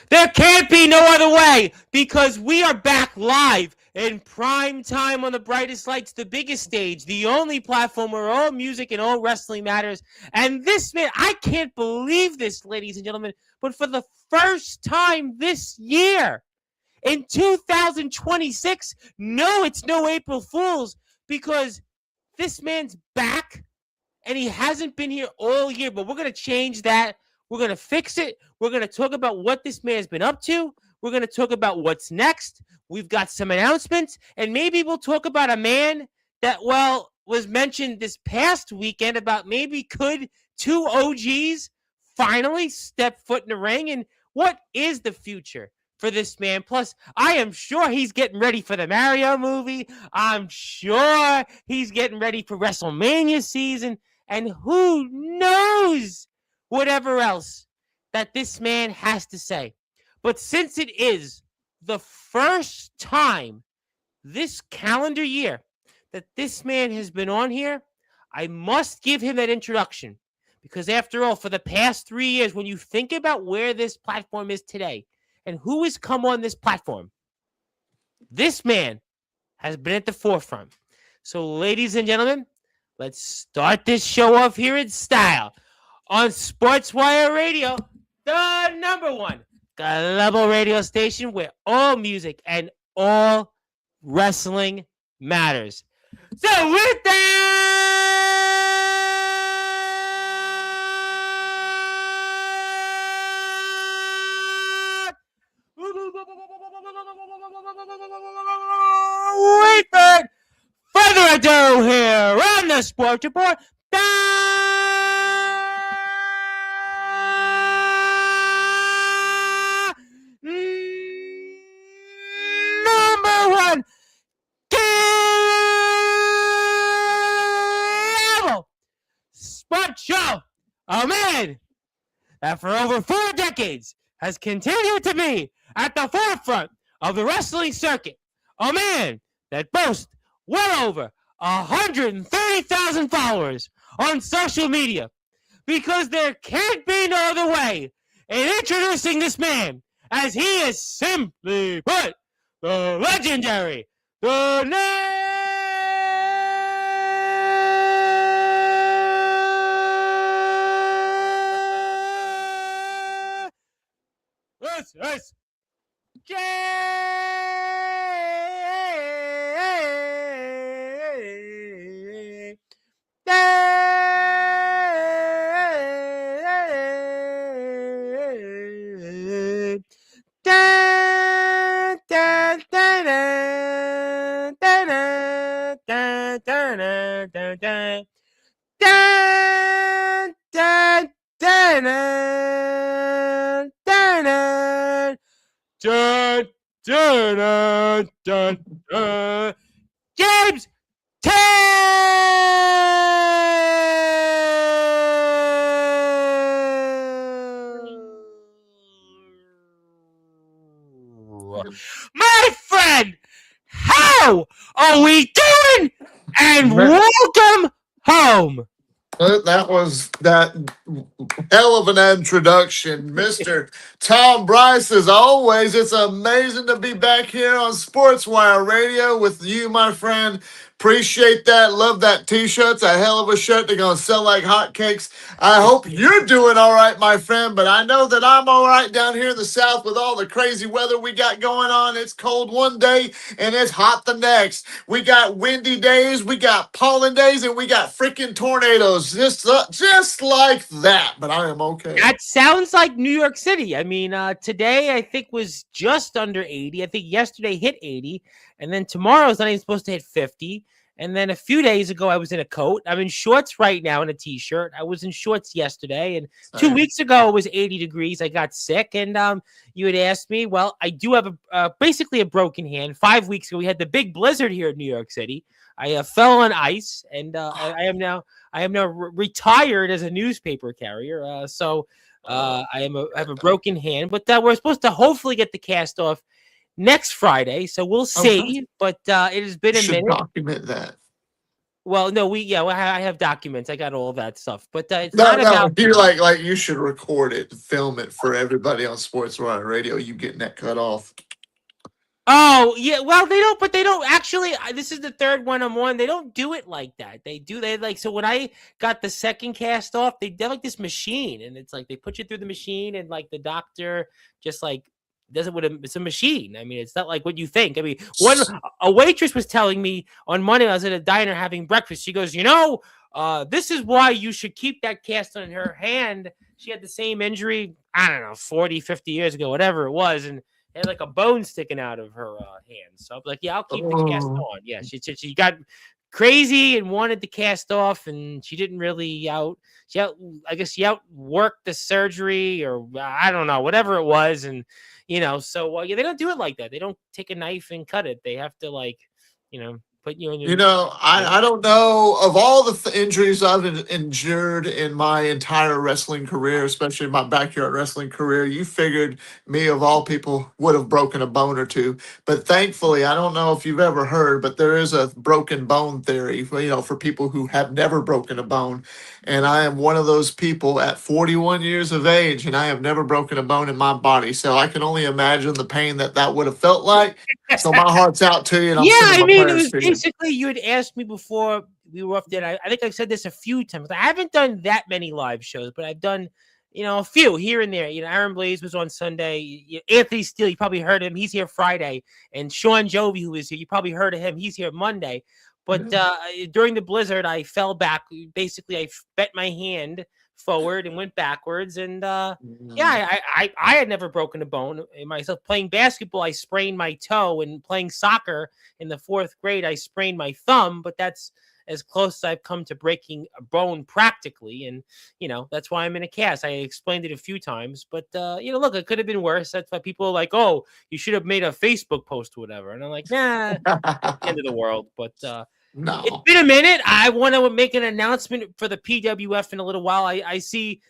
There can't be no other way because we are back live in prime time on the brightest lights, the biggest stage, the only platform where all music and all wrestling matters. And this man, I can't believe this, ladies and gentlemen, but for the first time this year, in 2026, no, it's no April Fool's because this man's back and he hasn't been here all year, but we're going to change that. We're going to fix it. We're going to talk about what this man's been up to. We're going to talk about what's next. We've got some announcements, and maybe we'll talk about a man that, well, was mentioned this past weekend about maybe could two OGs finally step foot in the ring, and what is the future for this man? Plus, I am sure he's getting ready for the Mario movie. I'm sure he's getting ready for WrestleMania season. And who knows whatever else that this man has to say. But since it is the first time this calendar year that this man has been on here, I must give him that introduction. Because after all, for the past 3 years, when you think about where this platform is today and who has come on this platform, this man has been at the forefront. So, ladies and gentlemen, let's start this show off here in style on Sportzwire Radio, the number one global radio station where all music and all wrestling matters. So with that, without further ado here on the Sports Report, number one cable sports show. A man that for over 4 decades has continued to be at the forefront of the wrestling circuit. A man that boasts well over 130,000 followers on social media, because there can't be no other way in introducing this man, as he is simply put the legendary, the Yes. James My friend, how are we doing? And welcome home. That was that hell of an introduction, Mr. Tom Bryce. As always, it's amazing to be back here on Sportswire Radio with you, my friend. Appreciate that. Love that t-shirt. It's a hell of a shirt. They're going to sell like hotcakes. I hope you're doing all right, my friend, but I know that I'm all right down here in the South with all the crazy weather we got going on. It's cold one day and it's hot the next. We got windy days, we got pollen days, and we got freaking tornadoes. Just like that, but I am okay. That sounds like New York City. I mean, today I think was just under 80. I think yesterday hit 80, and then tomorrow's not even supposed to hit 50. And then a few days ago, I was in a coat. I'm in shorts right now and a t-shirt. I was in shorts yesterday, and 2 weeks ago it was 80 degrees. I got sick, and you had asked me. Well, I do have basically a broken hand. 5 weeks ago, we had the big blizzard here in New York City. I fell on ice, and I am now retired as a newspaper carrier. So I have a broken hand, but we're supposed to hopefully get the cast off next Friday. So we'll see. Okay. But it has been a minute. Document that. Well, no, I have documents. I got all that stuff, but it's No, not about. no, you like you should record it, film it for everybody on Sportswire Radio. You getting that cut off? Oh yeah, well they don't, but they don't actually. This is the third one I'm on. They don't do it like that. They like so when I got the second cast off, they did like this machine, and it's like they put you through the machine, and like the doctor just like does it with it's a machine. I mean, it's not like what you think. I mean, a waitress was telling me on Monday I was at a diner having breakfast. She goes, this is why you should keep that cast on her hand. She had the same injury, I don't know, 40, 50 years ago, whatever it was, and had like a bone sticking out of her hand. So I'm like, yeah, I'll keep the cast Oh. on. Yeah, she got crazy and wanted the cast off, and she didn't really I guess she outworked the surgery, or I don't know, whatever it was, and so yeah, they don't do it like that. They don't take a knife and cut it. They have to put you in You your. know, I don't know of all the injuries I've endured in my entire wrestling career, especially my backyard wrestling career. You figured me, of all people, would have broken a bone or two. But thankfully, I don't know if you've ever heard, but there is a broken bone theory, for people who have never broken a bone. And I am one of those people at 41 years of age, and I have never broken a bone in my body. So I can only imagine the pain that would have felt like. So my heart's out to you, and I'm Yeah, sending I my mean, it prayers was to you. basically you had asked me before we were up there. I think I've said this a few times. I haven't done that many live shows, but I've done, a few here and there. Aaron Blaze was on Sunday. Anthony Steele, you probably heard of him. He's here Friday. And Sean Jovi, who is here, you probably heard of him. He's here Monday. But during the blizzard, I fell back. Basically, I bent my hand forward and went backwards, and yeah, I had never broken a bone in myself. Playing basketball, I sprained my toe, and playing soccer in the 4th grade, I sprained my thumb. But that's as close as I've come to breaking a bone practically, and that's why I'm in a cast. I explained it a few times, but look, it could have been worse. That's why people are like, "Oh, you should have made a Facebook post or whatever," and I'm like, "Nah, not the end of the world." But it's No. been a minute. I want to make an announcement for the PWF in a little while. I see,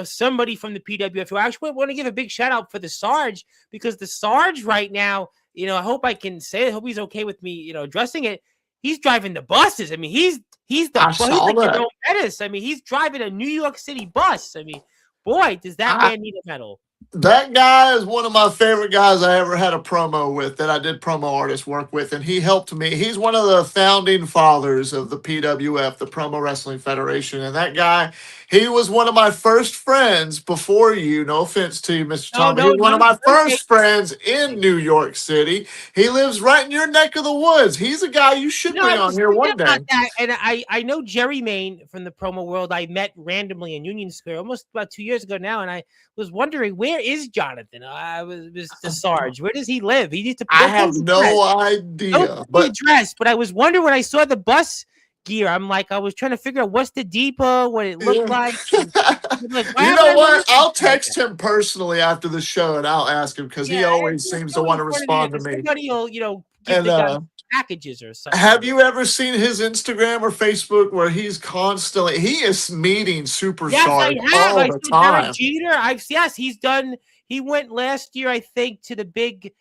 somebody from the PWF who actually want to give a big shout out for the Sarge, because the Sarge right now, I hope I can say it. I hope he's okay with me, addressing it. He's driving the buses. I mean, he's he's I like saw your that. own Pettis. I mean, he's driving a New York City bus. I mean, boy, does that I, man need a medal. that guy is one of my favorite guys I ever had a promo with, that I did promo artist work with, and he helped me. He's one of the founding fathers of the PWF, the Promo Wrestling Federation. And that guy, he was one of my first friends before you. No offense to you, Mr. No, Tom, but he no, was one no, of my no. first friends in New York City. He lives right in your neck of the woods. He's a guy you should No, I bring on was here thinking one day. about that, and I know Jerry Main from the promo world. I met randomly in Union Square almost about 2 years ago now, and I was wondering, where is Jonathan? I was the Sarge. Where does he live? He needs to I don't put have his address. no Don't idea, put the but address. But I was wondering when I saw the bus gear. I'm like, I was trying to figure out what's the depot, what it looked yeah. like. And I'm like, why You haven't know I run what? into I'll this guy text yet? him personally after the show, and I'll ask him, because he Yeah, always it's seems to want always to funny to hear respond to because me. somebody will, give And the guy packages or have something. you ever seen his Instagram or Facebook, where he is meeting Yes, I superstars have. all I the saw Derek time. Jeter. He went last year, I think, to the big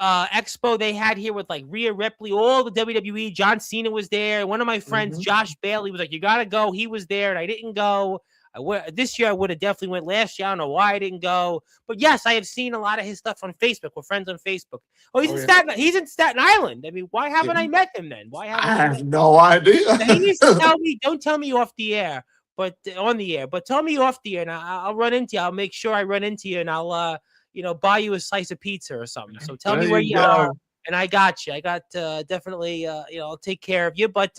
expo they had here with like Rhea Ripley, all the WWE. John Cena was there. One of my friends, Mhm. Josh Bailey, was like, "You gotta go." He was there, and I didn't go. This year I would have definitely went. Last year I don't know why I didn't go, but yes, I have seen a lot of his stuff on Facebook. We're friends on Facebook. Oh, Oh yeah. He's in Staten Island. I mean, why Yeah. haven't I met him then? Why haven't I I met have him? no idea. Now, he needs to tell me. Don't tell me off the air, but on the air. But tell me off the air, and I'll run into you. I'll make sure I run into you, and I'll buy you a slice of pizza or something. So tell There me where you you are, go. and I got you. I got definitely. I'll take care of you. But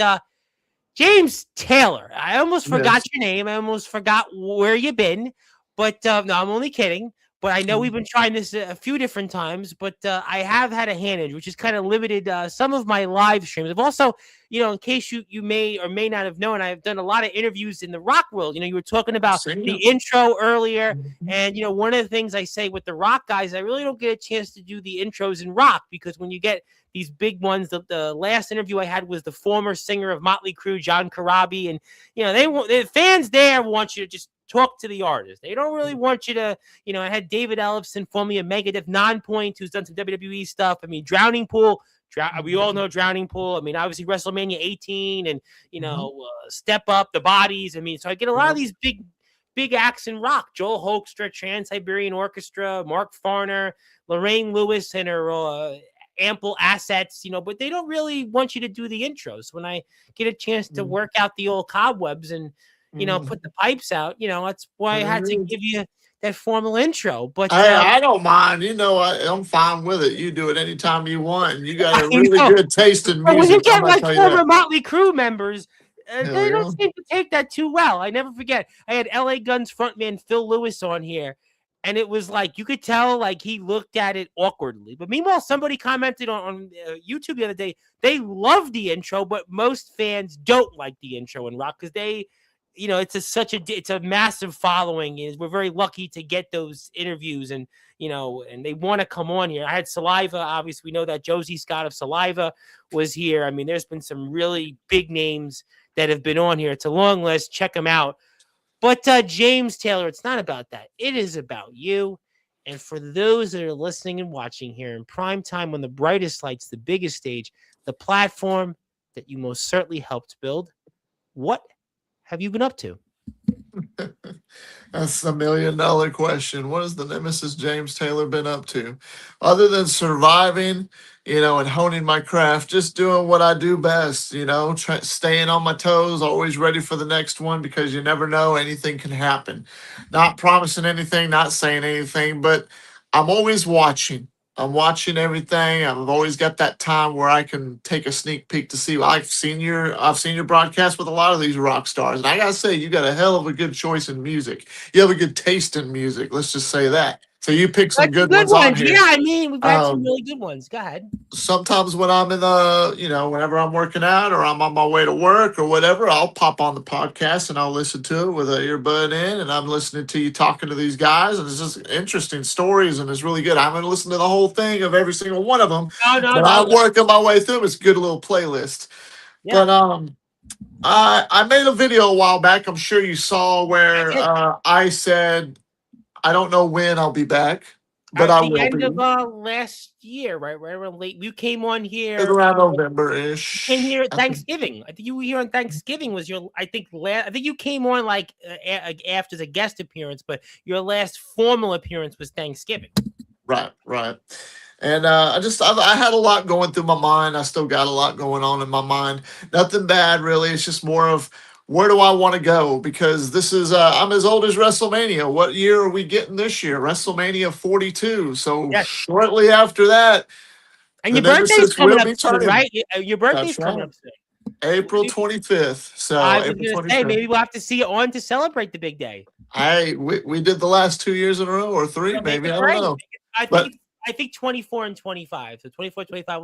James Taylor, I almost forgot Yes. your name. I almost forgot where you've been. But no, I'm only kidding. But I know we've been trying this a few different times, but I have had a hand injury, which has kind of limited some of my live streams. I've also, in case you may or may not have known, I've done a lot of interviews in the rock world. You were talking about Seen the it. intro earlier. Mhm. And, one of the things I say with the rock guys, I really don't get a chance to do the intros in rock, because when you get these big ones, the last interview I had was the former singer of Motley Crue, John Corabi. And, the fans there want you to just talk to the artist. They don't really want you to, I had David Ellefson, formerly of Megadeth, Non-Point, who's done some WWE stuff. I mean, Drowning Pool We all know Drowning Pool. I mean, obviously WrestleMania 18 and Mhm. Step Up, the Bodies. I mean, so I get a lot of Yep. these big acts in rock. Joel Hoekstra, Trans Siberian Orchestra, Mark Farner, Lorraine Lewis, and her ample assets. But they don't really want you to do the intros. When I get a chance to Mhm. work out the old cobwebs and put the pipes out, that's why I had to Mhm. give you that formal intro. But I don't mind. I'm fine with it. You do it anytime you want. And you got a I really know. good taste in But when you music. I'm get gonna like tell you former that. Motley Crue members, Hell they don't yeah. seem to take that too well. I never forget. I had LA Guns frontman Phil Lewis on here, and it was like you could tell like he looked at it awkwardly. But meanwhile, somebody commented on YouTube the other day they love the intro, but most fans don't like the intro in rock because they. It's a massive following. Is we're very lucky to get those interviews and they want to come on here. I had Saliva. Obviously, we know that Josie Scott of Saliva was here. I mean, there's been some really big names that have been on here. It's a long list. Check them out. But James Taylor, it's not about that. It is about you. And for those that are listening and watching here in prime time on the brightest lights, the biggest stage, the platform that you most certainly helped build, what have you been up to? That's $1 million question. What has the Nemesis James Taylor been up to? Other than surviving, and honing my craft, just doing what I do best, staying on my toes, always ready for the next one because you never know, anything can happen. Not promising anything, not saying anything, but I'm always watching. I'm watching everything. I've always got that time where I can take a sneak peek to see. I've seen your broadcast with a lot of these rock stars, and I gotta say, you got a hell of a good choice in music. You have a good taste in music. Let's just say that. So you pick some Got some good good ones on ones. Yeah, here. I mean, we've had some Um, really good ones. Go ahead. Sometimes when I'm whenever I'm working out or I'm on my way to work or whatever, I'll pop on the podcast and I'll listen to it with an earbud in, and I'm listening to you talking to these guys, and it's just interesting stories, and it's really good. I'm going to listen to the whole thing of every single one of them, No, no, but no. I'm working my way through 'em. It's a good little playlist. Yeah, But I made a video a while back. I'm sure you saw I where did. I said I don't know when I'll be back, but At I the will end of be. last year, right around late, you came on It's here. around You came November-ish. here at I think. Thanksgiving. I think you were here on Thanksgiving. Was your I think you came on like after the guest appearance, but your last formal appearance was Thanksgiving. Right, right. And I had a lot going through my mind. I still got a lot going on in my mind. Nothing bad, really. It's just more of where do I want to go? Because this is, I'm as old as WrestleMania. What year are we getting this year? WrestleMania 42. So Yes, shortly after that, and the your birthday's Nemesis coming will up be soon, turning. right? Your birthday's That's coming right. up soon. April 25th. So I was April gonna say 25th. maybe we'll have to see you on to celebrate the big day. We did the last 2 years in a row or three, So make maybe. it I don't right. know. I think But it's I think 24 and 25. So 24, 25.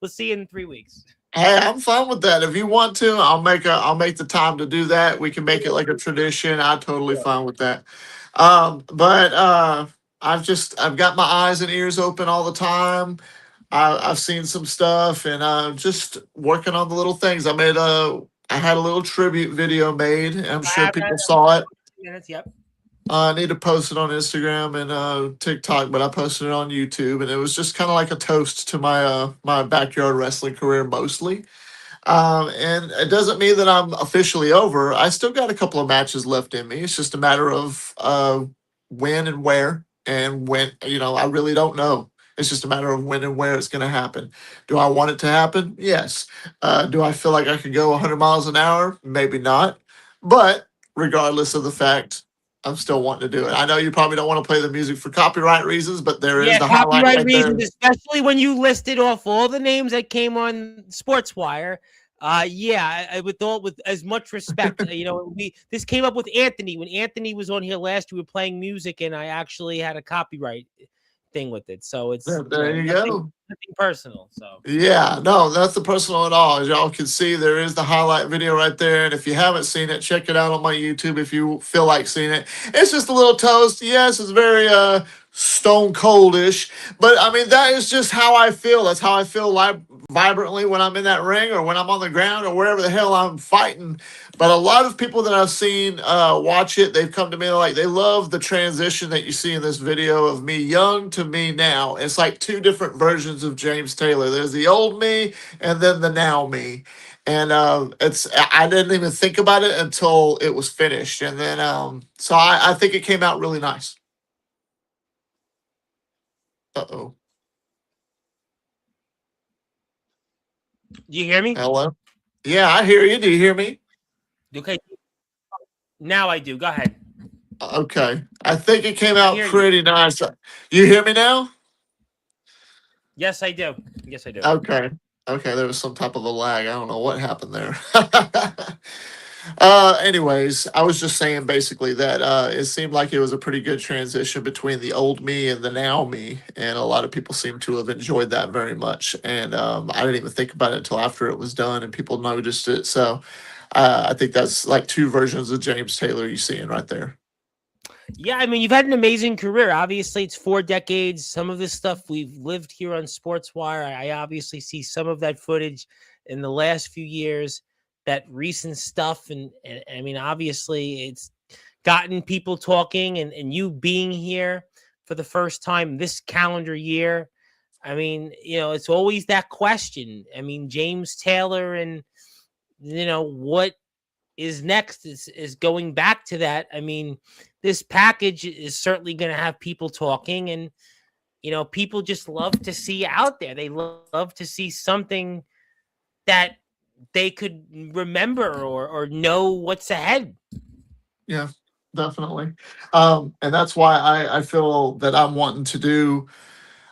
We'll see you in 3 weeks. hey, I'm fine with that. If you want to, I'll make the time to do that. We can make it like a tradition. I'm totally fine with that. But I've got my eyes and ears open all the time. I've seen some stuff, and just working on the little things. I had a little tribute video made. I'm I sure have that. people saw it. Minutes. Yep. I need to post it on Instagram and TikTok, but I posted it on YouTube, and it was just kind of like a toast to my backyard wrestling career mostly. And it doesn't mean that I'm officially over. I still got a couple of matches left in me. It's just a matter of when and where, and when. I really don't know. It's just a matter of when and where it's going to happen. Do I want it to happen? Yes. Do I feel like I could go 100 miles an hour? Maybe not. But regardless of the fact, I'm still wanting to do it. I know you probably don't want to play the music for copyright reasons, but there is Yeah, the highlight copyright right there. reasons, especially when you listed off all the names that came on Sportswire. Yeah, with as much respect, this came up with Anthony when Anthony was on here last. We were playing music, and I actually had a copyright thing with it. So it's There you nothing go. nothing personal. So Yeah, no, nothing personal at all. As y'all can see, there is the highlight video right there. And if you haven't seen it, check it out on my YouTube if you feel like seeing it. It's just a little toast. Yes, it's very stone coldish. But I mean, that is just how I feel. That's how I feel vibrantly when I'm in that ring or when I'm on the ground or wherever the hell I'm fighting. But a lot of people that I've seen watch it, they've come to me like they love the transition that you see in this video of me young to me now. It's like two different versions of James Taylor. There's the old me and then the now me. And I didn't even think about it until it was finished. And then so I think it came out really nice. Uh-oh. Do you hear me? Hello? Yeah, I hear you. Do you hear me? Okay. Now I do. Go ahead. Okay. I think it came I out hear you. pretty nice. You hear me now? Yes, I do. Yes, I do. Okay. Okay, there was some type of a lag. I don't know what happened there. Anyways, I was just saying basically that it seemed like it was a pretty good transition between the old me and the now me, and a lot of people seem to have enjoyed that very much. And I didn't even think about it until after it was done, and people noticed it. So I think that's like two versions of James Taylor you seeing right there. Yeah, I mean, you've had an amazing career. Obviously, it's 4 decades. Some of this stuff we've lived here on Sportswire. I obviously see some of that footage in the last few years, that recent stuff. And I mean, obviously, it's gotten people talking, and you being here for the first time this calendar year. I mean, it's always that question. I mean, James Taylor and, what is next is going back to that. I mean, this package is certainly going to have people talking, and people just love to see out there. They love to see something that they could remember or know what's ahead. Yeah, definitely. And that's why I feel that I'm wanting to do.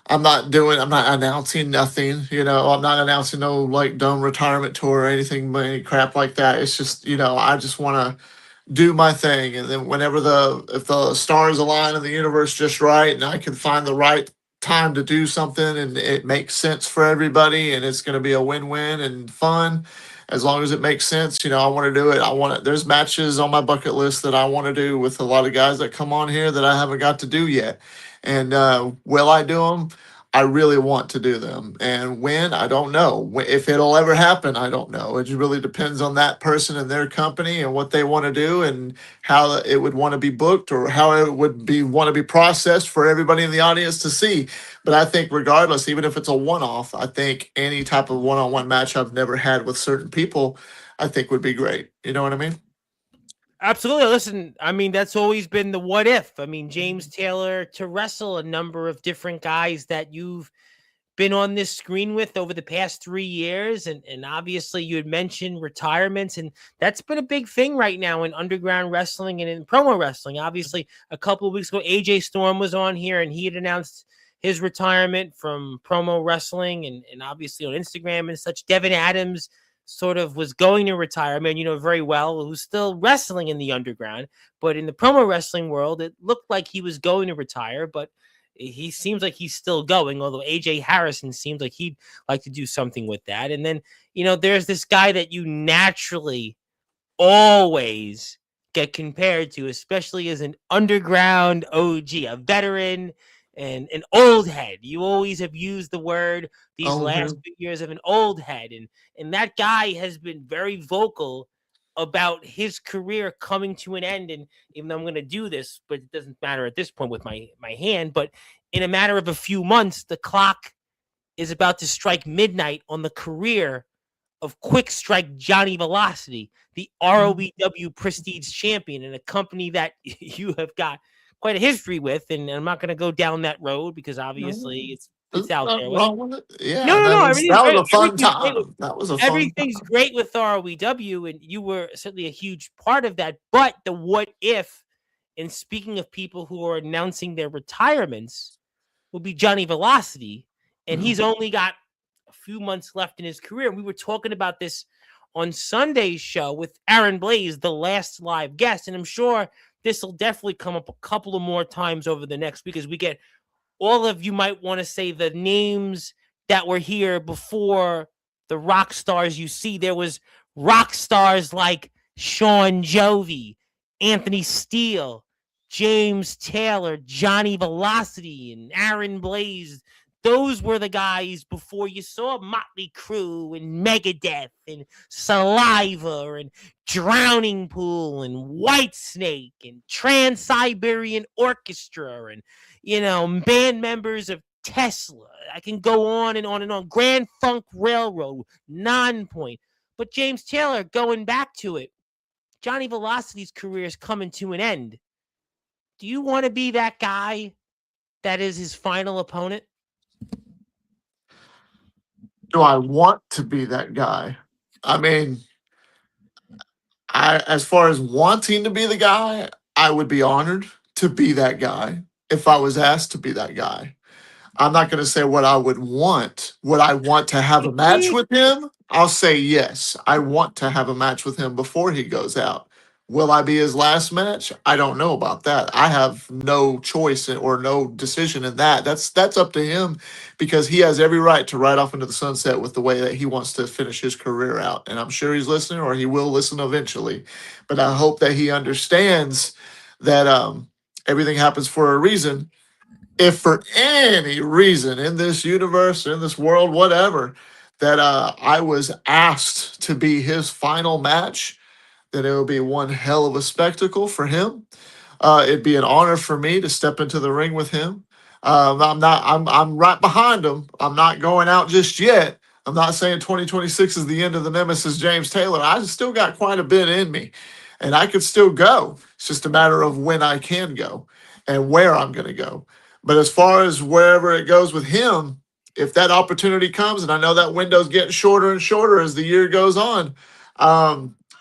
I'm not announcing nothing, I'm not announcing no like dumb retirement tour or anything, any crap like that. It's just, I just want to do my thing. And then if the stars align in the universe just right and I can find the right time to do something and it makes sense for everybody and it's going to be a win-win and fun, as long as it makes sense, I want to do it. There's matches on my bucket list that I want to do with a lot of guys that come on here that I haven't got to do yet. And will I do them? I really want to do them. And when, I don't know. If it'll ever happen, I don't know. It just really depends on that person and their company and what they want to do and how it would want to be booked or how it would be want to be processed for everybody in the audience to see. But I think regardless, even if it's a one-off, I think any type of one-on-one match I've never had with certain people, I think would be great. You know what I mean? Absolutely. Listen, I mean, that's always been the what if. I mean, James Taylor to wrestle a number of different guys that you've been on this screen with over the past 3 years. And obviously you had mentioned retirements, and that's been a big thing right now in underground wrestling and in promo wrestling. Obviously, a couple of weeks ago, AJ Storm was on here and he had announced his retirement from promo wrestling and obviously on Instagram and such. Devin Adams sort of was going to retire. I mean, very well, who's still wrestling in the underground, but in the promo wrestling world, it looked like he was going to retire, but he seems like he's still going, although AJ Harrison seems like he'd like to do something with that. And then, there's this guy that you naturally always get compared to, especially as an underground OG, a veteran and an old head. You always have used the word these last few years of an old head. And that guy has been very vocal about his career coming to an end. And even though I'm going to do this, but it doesn't matter at this point with my hand, but in a matter of a few months, the clock is about to strike midnight on the career of Quick Strike Johnny Velocity, the ROEW Prestige champion, and a company that you have got quite a history with. And I'm not going to go down that road because obviously it's out there. Wrong with it. Yeah, No. that Everything's was great. a fun time. That was a fun Everything's time. great with ROEW, and you were certainly a huge part of that. But the what if, and speaking of people who are announcing their retirements, will be Johnny Velocity, and he's only got a few months left in his career. We were talking about this on Sunday's show with Aaron Blaze, the last live guest, and I'm sure this will definitely come up a couple of more times over the next week as we get all of you might want to say the names that were here before the rock stars you see. There was rock stars like Sean Jovi, Anthony Steele, James Taylor, Johnny Velocity, and Aaron Blaze. Those were the guys before you saw Motley Crue and Megadeth and Saliva and Drowning Pool and Whitesnake and Trans-Siberian Orchestra and, band members of Tesla. I can go on and on and on. Grand Funk Railroad, Nonpoint. But James Taylor, going back to it, Johnny Velocity's career is coming to an end. Do you want to be that guy that is his final opponent? Do I want to be that guy? I mean, as far as wanting to be the guy, I would be honored to be that guy if I was asked to be that guy. I'm not going to say what I would want. Would I want to have a match with him? I'll say yes. I want to have a match with him before he goes out. Will I be his last match? I don't know about that. I have no choice or no decision in that. That's up to him because he has every right to ride off into the sunset with the way that he wants to finish his career out. And I'm sure he's listening or he will listen eventually. But I hope that he understands that everything happens for a reason. If for any reason in this universe, in this world, whatever, that I was asked to be his final match, then it will be one hell of a spectacle for him. It'd be an honor for me to step into the ring with him. I'm right behind him. I'm not going out just yet. I'm not saying 2026 is the end of the nemesis James Taylor. I still got quite a bit in me, and I could still go. It's just a matter of when I can go and where I'm going to go. But as far as wherever it goes with him, if that opportunity comes, and I know that window's getting shorter and shorter as the year goes on,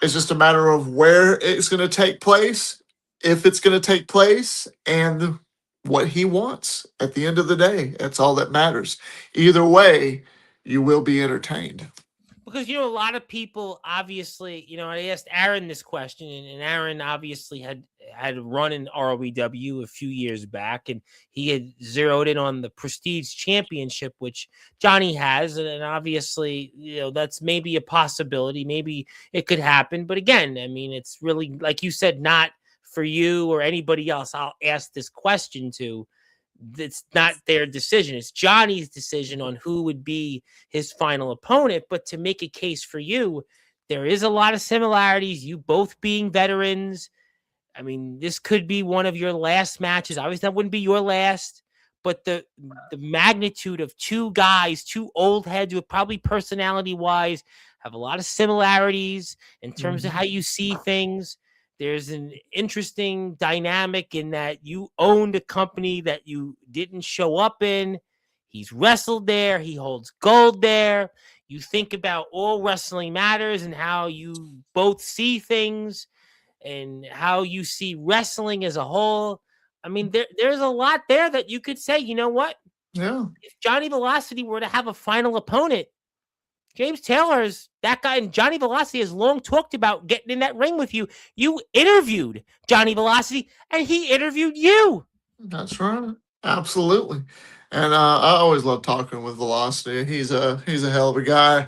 it's just a matter of where it's going to take place, if it's going to take place, and what he wants. At the end of the day, that's all that matters. Either way, you will be entertained. Because, a lot of people, obviously, I asked Aaron this question, and Aaron obviously had run in ROEW a few years back, and he had zeroed in on the Prestige Championship, which Johnny has, and obviously, that's maybe a possibility. Maybe it could happen. But again, I mean, it's really, like you said, not for you or anybody else I'll ask this question to. It's not their decision. It's Johnny's decision on who would be his final opponent. But to make a case for you, there is a lot of similarities. You both being veterans. I mean, this could be one of your last matches. Obviously, that wouldn't be your last. But the magnitude of two guys, two old heads who probably personality-wise have a lot of similarities in terms of how you see things. There's an interesting dynamic in that you owned a company that you didn't show up in. He's wrestled there. He holds gold there. You think about All Wrestling Matters and how you both see things and how you see wrestling as a whole. I mean, there's a lot there that you could say, you know what? Yeah. If Johnny Velocity were to have a final opponent, James Taylor is that guy, and Johnny Velocity has long talked about getting in that ring with you. You interviewed Johnny Velocity, and he interviewed you. That's right. Absolutely. And I always love talking with Velocity. He's a hell of a guy.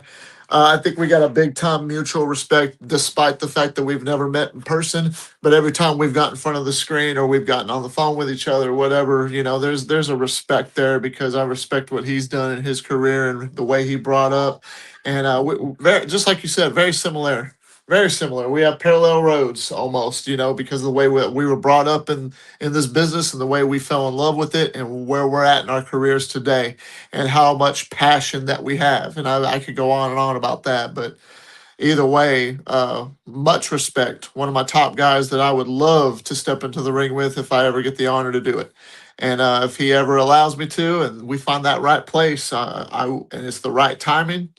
I think we got a big time mutual respect, despite the fact that we've never met in person. But every time we've got in front of the screen or we've gotten on the phone with each other, or whatever, there's a respect there because I respect what he's done in his career and the way he brought up. And just like you said, very similar. Very similar. We have parallel roads almost, because of the way we were brought up in this business and the way we fell in love with it and where we're at in our careers today and how much passion that we have. And I could go on and on about that, but either way, much respect. One of my top guys that I would love to step into the ring with if I ever get the honor to do it. And if he ever allows me to and we find that right place and it's the right timing,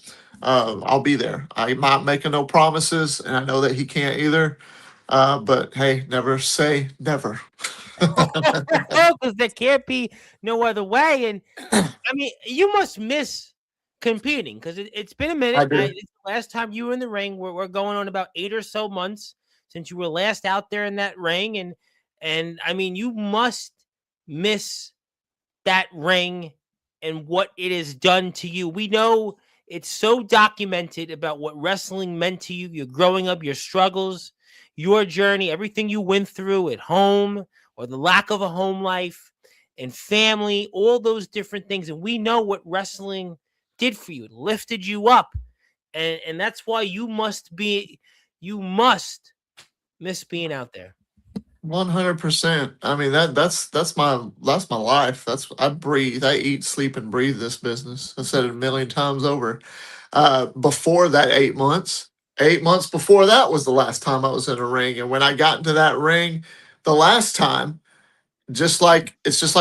I'll be there. I'm not making no promises, and I know that he can't either. But hey, never say never. Because there can't be no other way. And I mean, you must miss competing because it's been a minute. It's the last time you were in the ring. We're going on about 8 or so months since you were last out there in that ring, and I mean, you must miss that ring and what it has done to you. We know. It's so documented about what wrestling meant to you, your growing up, your struggles, your journey, everything you went through at home or the lack of a home life and family, all those different things. And we know what wrestling did for you. It lifted you up. And that's why you must miss being out there. 100%. I mean that's my life. I breathe, I eat, sleep, and breathe this business. I said it a million times over. Before that, 8 months, 8 months before that was the last time I was in a ring, and when I got into that ring, the last time, just like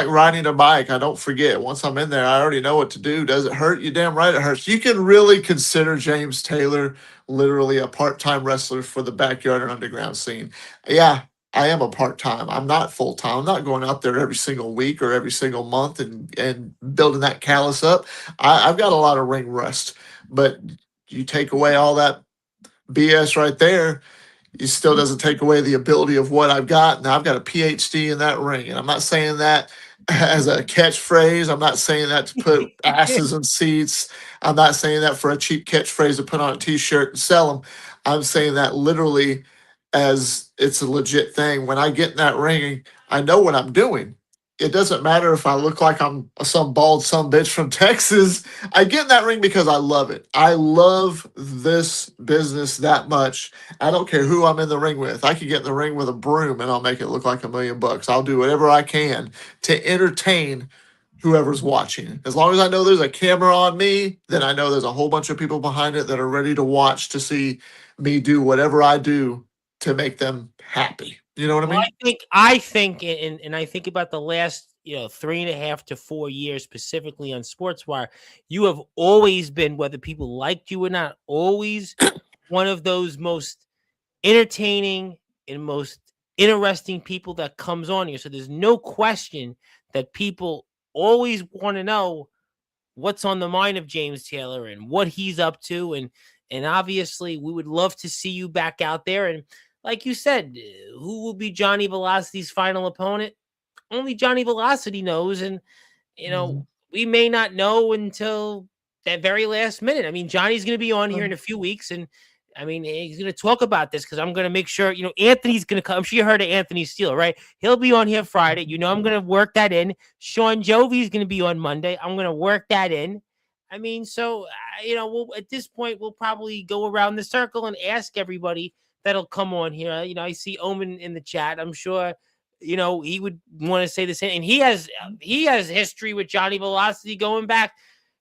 riding a bike. I don't forget. Once I'm in there, I already know what to do. Does it hurt? You damn right it hurts. You can really consider James Taylor literally a part-time wrestler for the backyard and underground scene. Yeah, I am a part-time. I'm not full-time. I'm not going out there every single week or every single month and building that callus up. I've got a lot of ring rust, but you take away all that BS right there, it still doesn't take away the ability of what I've got. Now I've got a PhD in that ring, and I'm not saying that as a catchphrase. I'm not saying that to put asses in seats. I'm not saying that for a cheap catchphrase to put on a T-shirt and sell them. I'm saying that literally as it's a legit thing. When I get in that ring, I know what I'm doing. It doesn't matter if I look like I'm some bald some bitch from Texas. I get in that ring because I love it. I love this business that much. I don't care who I'm in the ring with. I could get in the ring with a broom and I'll make it look like $1 million. I'll do whatever I can to entertain whoever's watching. As long as I know there's a camera on me, then I know there's a whole bunch of people behind it that are ready to watch to see me do whatever I do to make them happy. You know what I Well, mean? I think, and I think about the last 3.5 to 4 years, specifically on Sportswire. You have always been, whether people liked you or not, always one of those most entertaining and most interesting people that comes on here. So there's no question that people always want to know what's on the mind of James Taylor and what he's up to. And obviously we would love to see you back out there. And like you said, who will be Johnny Velocity's final opponent? Only Johnny Velocity knows. And you know, Mhm. we may not know until that very last minute. I mean, Johnny's going to be on here in a few weeks, and I mean, he's going to talk about this because I'm going to make sure, Anthony's going to come. I'm sure you heard of Anthony Steele, right? He'll be on here Friday. I'm going to work that in. Sean Jovi's going to be on Monday. I'm going to work that in. I mean, so, at this point, we'll probably go around the circle and ask everybody that'll come on here. I see Omen in the chat. I'm sure he would want to say the same. And he has history with Johnny Velocity going back,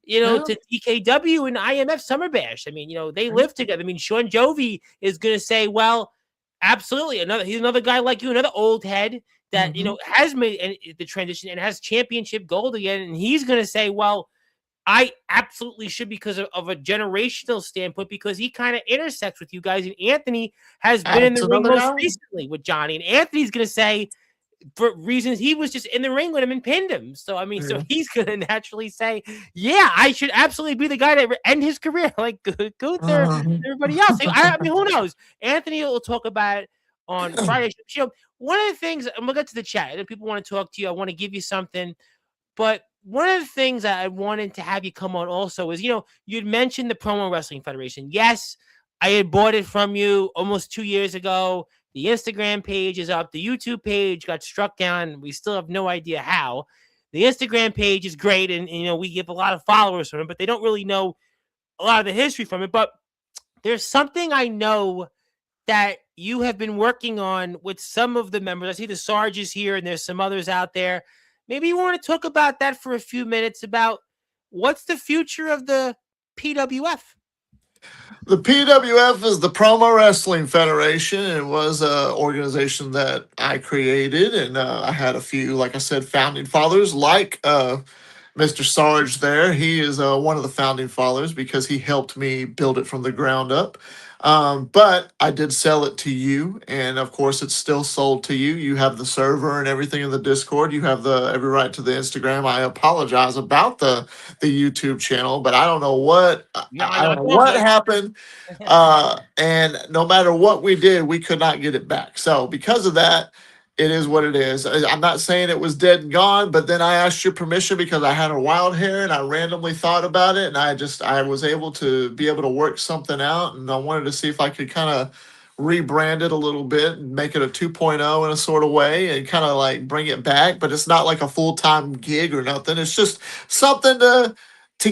Yeah. to TKW and IMF Summer Bash. I mean, they live together. I mean, Sean Jovi is going to say, well, absolutely. He's another guy like you, another old head that, Mhm. has made the transition and has championship gold again. And he's going to say, well, I absolutely should because of a generational standpoint, because he kind of intersects with you guys. And Anthony has been in That's the ring another most guy. recently with Johnny. And Anthony's going to say, for reasons he was just in the ring with him and pinned him. So I mean, so Yeah. he's gonna naturally say, "Yeah, I should absolutely be the guy to end his career." Like go there, everybody else. I mean, who knows? Anthony will talk about it on Friday. One of the things, and we'll get to the chat. If people want to talk to you, I want to give you something. But one of the things that I wanted to have you come on also is, you'd mentioned the Promo Wrestling Federation. Yes, I had bought it from you almost 2 years ago. The Instagram page is up. The YouTube page got struck down. We still have no idea how. The Instagram page is great, and we give a lot of followers from it, but they don't really know a lot of the history from it. But there's something I know that you have been working on with some of the members. I see the Sarge is here, and there's some others out there. Maybe you want to talk about that for a few minutes about what's the future of the PWF. The PWF is the Promo Wrestling Federation. It was an organization that I created, and I had a few, like I said, founding fathers, like Mr. Sarge there. He is one of the founding fathers because he helped me build it from the ground up. But I did sell it to you, and of course, it's still sold to you. You have the server and everything in the Discord. You have the every right to the Instagram. I apologize about the YouTube channel, but I don't know what No, I I know don't it's know all what good. happened. And no matter what we did, we could not get it back. So because of that, it is what it is. I'm not saying it was dead and gone, but then I asked your permission because I had a wild hair and I randomly thought about it, and I was able to be able to work something out, and I wanted to see if I could kind of rebrand it a little bit and make it a 2.0 in a sort of way and kind of like bring it back, but it's not like a full-time gig or nothing. It's just something to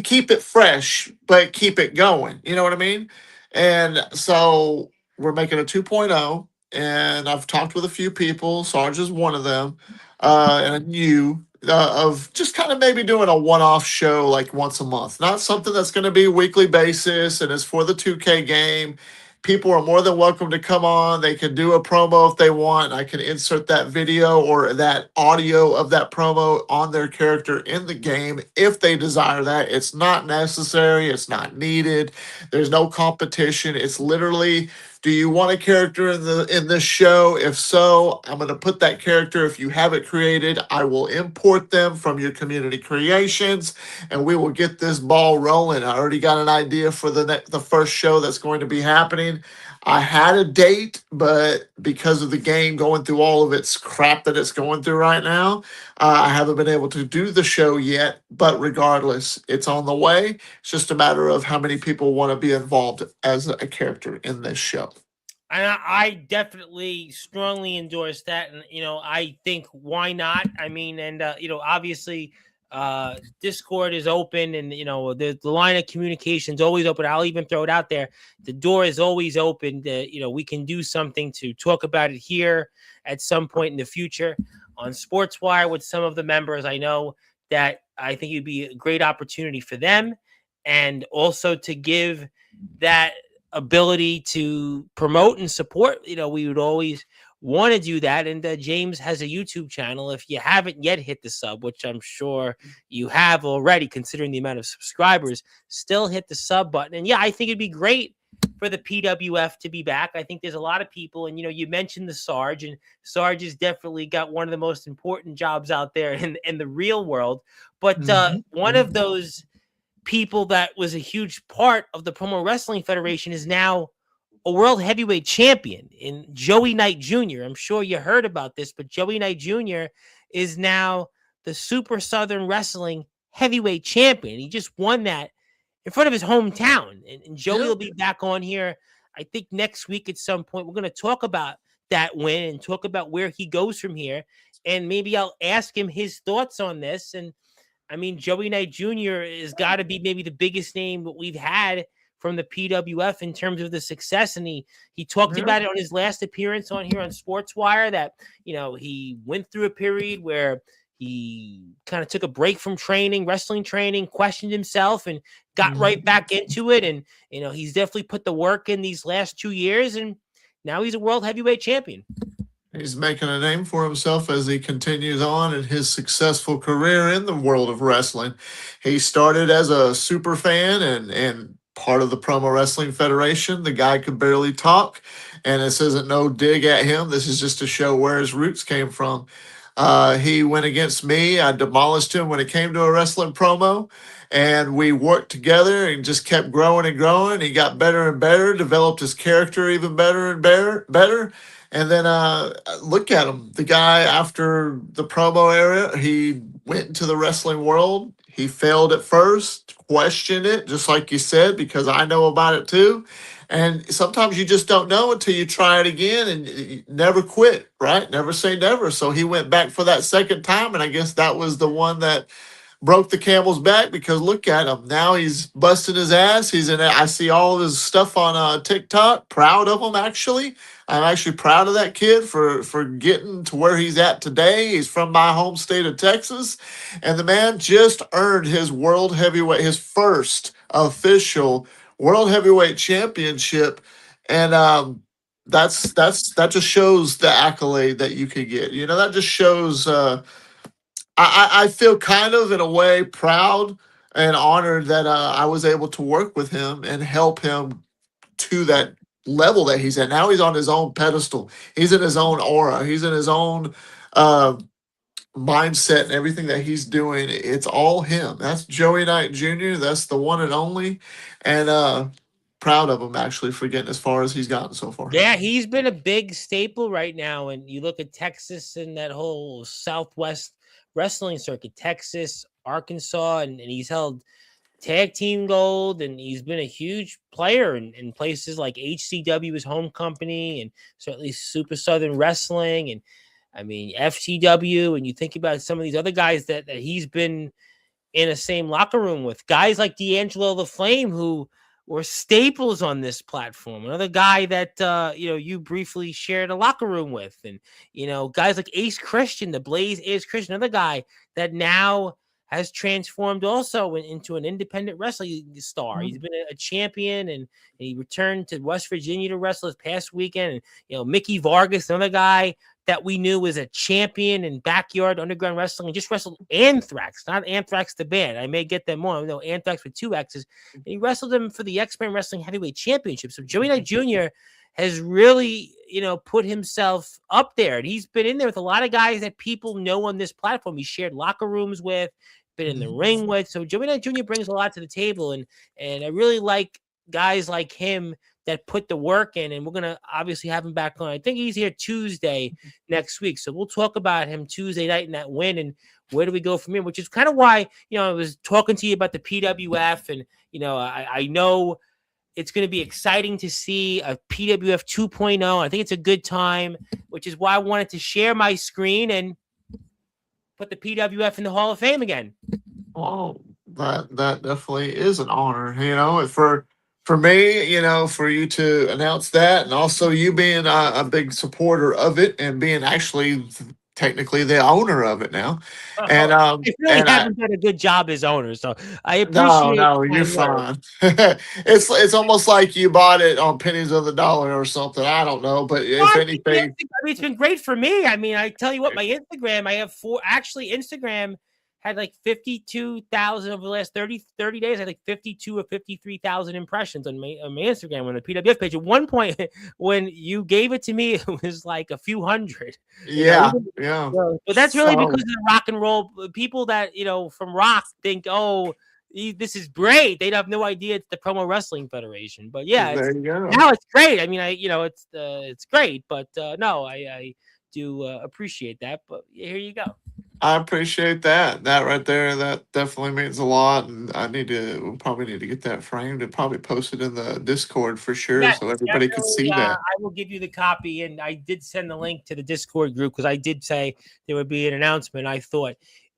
keep it fresh but keep it going. You know what I mean? And so we're making a 2.0, and I've talked with a few people. Sarge is one of them, and you. Of just kind of maybe doing a one-off show like once a month, not something that's going to be weekly basis and it's for the 2K game. People are more than welcome to come on. They can do a promo if they want. I can insert that video or that audio of that promo on their character in the game if they desire that. It's not necessary, it's not needed. There's no competition. It's literally, do you want a character in this show? If so, I'm going to put that character. If you have it created, I will import them from your community creations and we will get this ball rolling. I already got an idea for the first show that's going to be happening. I had a date, but because of the game going through all of its crap that it's going through right now, I haven't been able to do the show yet. But regardless, it's on the way. It's just a matter of how many people want to be involved as a character in this show. And I definitely strongly endorse that. And, I think why not? I mean, and, obviously, Discord is open and, the line of communication is always open. I'll even throw it out there. The door is always open. We can do something to talk about it here at some point in the future on Sportswire with some of the members. I know that I think it'd be a great opportunity for them and also to give that ability to promote and support. We would always want to do that. And James has a YouTube channel. If you haven't yet hit the sub, which I'm sure you have already, considering the amount of subscribers, still hit the sub button. And yeah, I think it'd be great for the PWF to be back. I think there's a lot of people, and you mentioned the Sarge, and Sarge has definitely got one of the most important jobs out there in the real world. But one of those people that was a huge part of the Promo Wrestling Federation is now a world heavyweight champion in Joey Knight Jr. I'm sure you heard about this, but Joey Knight Jr. is now the Super Southern Wrestling heavyweight champion. He just won that in front of his hometown. And Joey will be back on here, I think, next week at some point. We're going to talk about that win and talk about where he goes from here. And maybe I'll ask him his thoughts on this. And I mean, Joey Knight Jr. has got to be maybe the biggest name that we've had from the PWF in terms of the success. And he talked about it on his last appearance on here on Sportswire that, he went through a period where he kind of took a break from wrestling training, questioned himself and got right back into it. And, he's definitely put the work in these last 2 years and now he's a world heavyweight champion. He's making a name for himself as he continues on in his successful career in the world of wrestling. He started as a super fan and part of the Promo Wrestling Federation. The guy could barely talk, and this isn't no dig at him. This is just to show where his roots came from. He went against me. I demolished him when it came to a wrestling promo, and we worked together and just kept growing and growing. He got better and better, developed his character even better and better. And then look at him. The guy, after the promo era, he went into the wrestling world. He failed at first, questioned it, just like you said, because I know about it too. And sometimes you just don't know until you try it again and you never quit, right? Never say never. So he went back for that second time. And I guess that was the one that broke the camel's back, because look at him now. He's busting his ass. He's in it. I see all of his stuff on TikTok. Proud of him, actually. I'm actually proud of that kid for getting to where he's at today. He's from my home state of Texas, and the man just earned his his first official world heavyweight championship. And that just shows the accolade that you could get. That just shows I feel kind of, in a way, proud and honored that I was able to work with him and help him to that level that he's at. Now he's on his own pedestal. He's in his own aura. He's in his own mindset, and everything that he's doing, it's all him. That's Joey Knight Jr. That's the one and only. And proud of him, actually, for getting as far as he's gotten so far. Yeah, he's been a big staple right now. And you look at Texas and that whole Southwest wrestling circuit, Texas, Arkansas, and he's held tag team gold, and he's been a huge player in places like HCW, his home company, and certainly Super Southern Wrestling, and I mean FTW. And you think about some of these other guys that he's been in the same locker room with, guys like D'Angelo the Flame, who were staples on this platform. Another guy that you briefly shared a locker room with, and guys like Ace Christian, the Blaze Ace Christian, another guy that now has transformed also into an independent wrestling star. He's been a champion, and he returned to West Virginia to wrestle this past weekend. And Mickey Vargas, another guy that we knew was a champion in backyard underground wrestling, and just wrestled Anthrax, not Anthrax the band. I may get them more. No, Anthrax with 2 X's. And he wrestled them for the X-Men Wrestling Heavyweight Championship. So Joey Knight Jr. has really, put himself up there. And he's been in there with a lot of guys that people know on this platform. He shared locker rooms with, been in the ring with. So Joey Knight Jr. brings a lot to the table. And I really like guys like him that put the work in, and we're going to obviously have him back on. I think he's here Tuesday next week. So we'll talk about him Tuesday night and that win, and where do we go from here, which is kind of why, I was talking to you about the PWF, and, I know it's going to be exciting to see a PWF 2.0. I think it's a good time, which is why I wanted to share my screen and put the PWF in the Hall of Fame again. Oh, that definitely is an honor, for me, for you to announce that, and also you being a big supporter of it, and being actually technically the owner of it now. And I really haven't done a good job as owner, so I appreciate. No, you're fine. It's almost like you bought it on pennies of the dollar or something. I don't know, but if anything, I mean, it's been great for me. I mean, I tell you what, my Instagram, I have 4. Actually, Instagram had like 52,000 over the last 30 days. I had like 52 or 53,000 impressions on my Instagram on the PWF page. At one point, when you gave it to me, it was like a few hundred. Yeah. But that's really because of the rock and roll people that from rock think, oh, this is great. They'd have no idea it's the Promo Wrestling Federation. But yeah, there you go. Now it's great. I mean, it's great. But no, I do appreciate that. But here you go. I appreciate that. That right there, that definitely means a lot. And we'll probably need to get that framed and probably post it in the Discord for sure, yes, so everybody can see that. I will give you the copy, and I did send the link to the Discord group because I did say there would be an announcement. I thought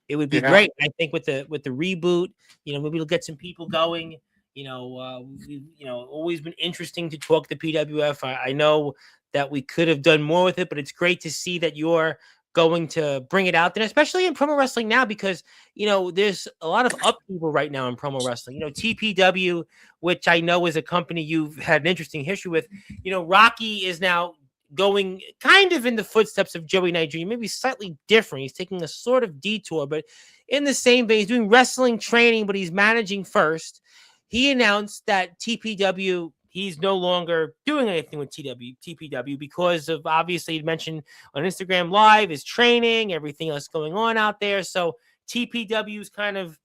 it would be great. I think with the reboot, maybe we'll get some people going. Always been interesting to talk to PWF. I know that we could have done more with it, but it's great to see that you're going to bring it out there, especially in promo wrestling now, because there's a lot of upheaval right now in promo wrestling. TPW, which I know is a company you've had an interesting history with. Rocky is now going kind of in the footsteps of Joey Knight Jr., maybe slightly different. He's taking a sort of detour, but in the same vein, he's doing wrestling training, but he's managing first. He announced that TPW, he's no longer doing anything with TPW because of, obviously, he mentioned on Instagram Live, his training, everything else going on out there. So TPW is kind of,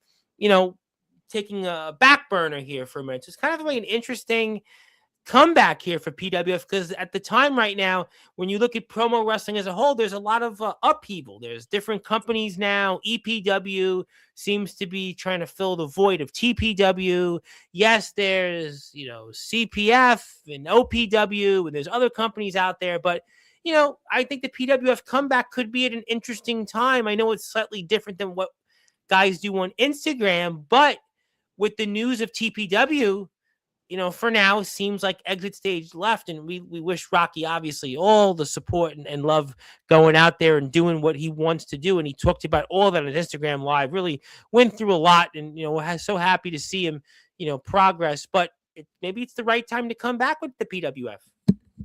taking a back burner here for a minute. So it's kind of like an interesting comeback here for PWF, because at the time right now, when you look at promo wrestling as a whole, there's a lot of upheaval. There's different companies now. EPW seems to be trying to fill the void of TPW. Yes, there's CPF and OPW, and there's other companies out there, but I think the PWF comeback could be at an interesting time. I know it's slightly different than what guys do on Instagram, but with the news of TPW, for now, seems like exit stage left, and we wish Rocky, obviously, all the support and love going out there and doing what he wants to do. And he talked about all that on Instagram Live, really went through a lot, and, so happy to see him, progress. But maybe it's the right time to come back with the PWF.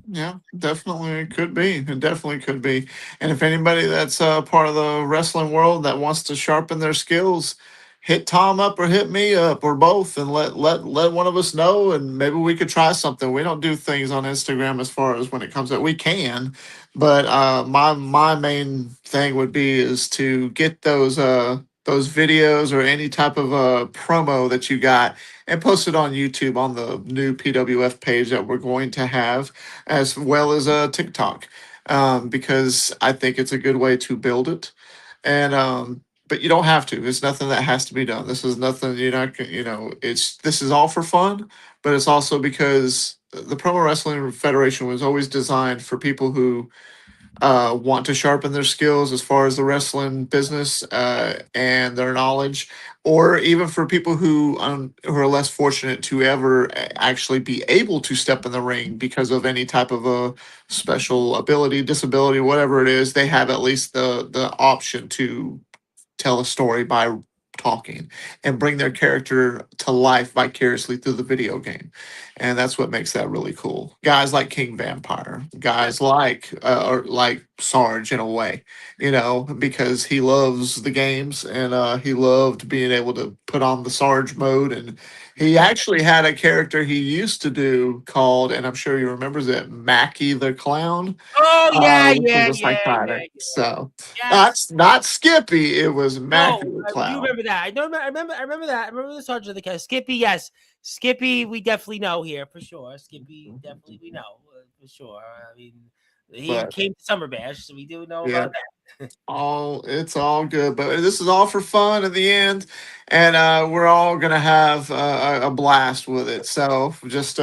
Yeah, definitely it could be. It definitely could be. And if anybody that's part of the wrestling world that wants to sharpen their skills, hit Tom up or hit me up or both, and let one of us know, and maybe we could try something. We don't do things on Instagram as far as when it comes to, we can, but my main thing would be is to get those videos or any type of promo that you got and post it on YouTube on the new PWF page that we're going to have, as well as TikTok, because I think it's a good way to build it. And but you don't have to. It's nothing that has to be done. This is nothing you're not. This is all for fun, but it's also because the Pro Wrestling Federation was always designed for people who want to sharpen their skills as far as the wrestling business and their knowledge, or even for people who are less fortunate to ever actually be able to step in the ring because of any type of a special ability, disability, whatever it is. They have at least the option to tell a story by talking and bring their character to life vicariously through the video game. And that's what makes that really cool. Guys like King Vampire, guys like Sarge in a way, because he loves the games and he loved being able to put on the Sarge mode. And he actually had a character he used to do called, and I'm sure he remembers it, Mackie the Clown, Oh which was a yeah. psychotic. So Yes. not Skippy. It was Mackie No, the I do Clown. remember that. I remember that. I remember the Sergeant of the Cat. Skippy, yes. Skippy, we definitely know here for sure. Skippy, definitely we know for sure. I mean, he But came to Summer Bash, so we do know yeah, about that. it's all good. But this is all for fun in the end, and we're all gonna have a blast with it. So just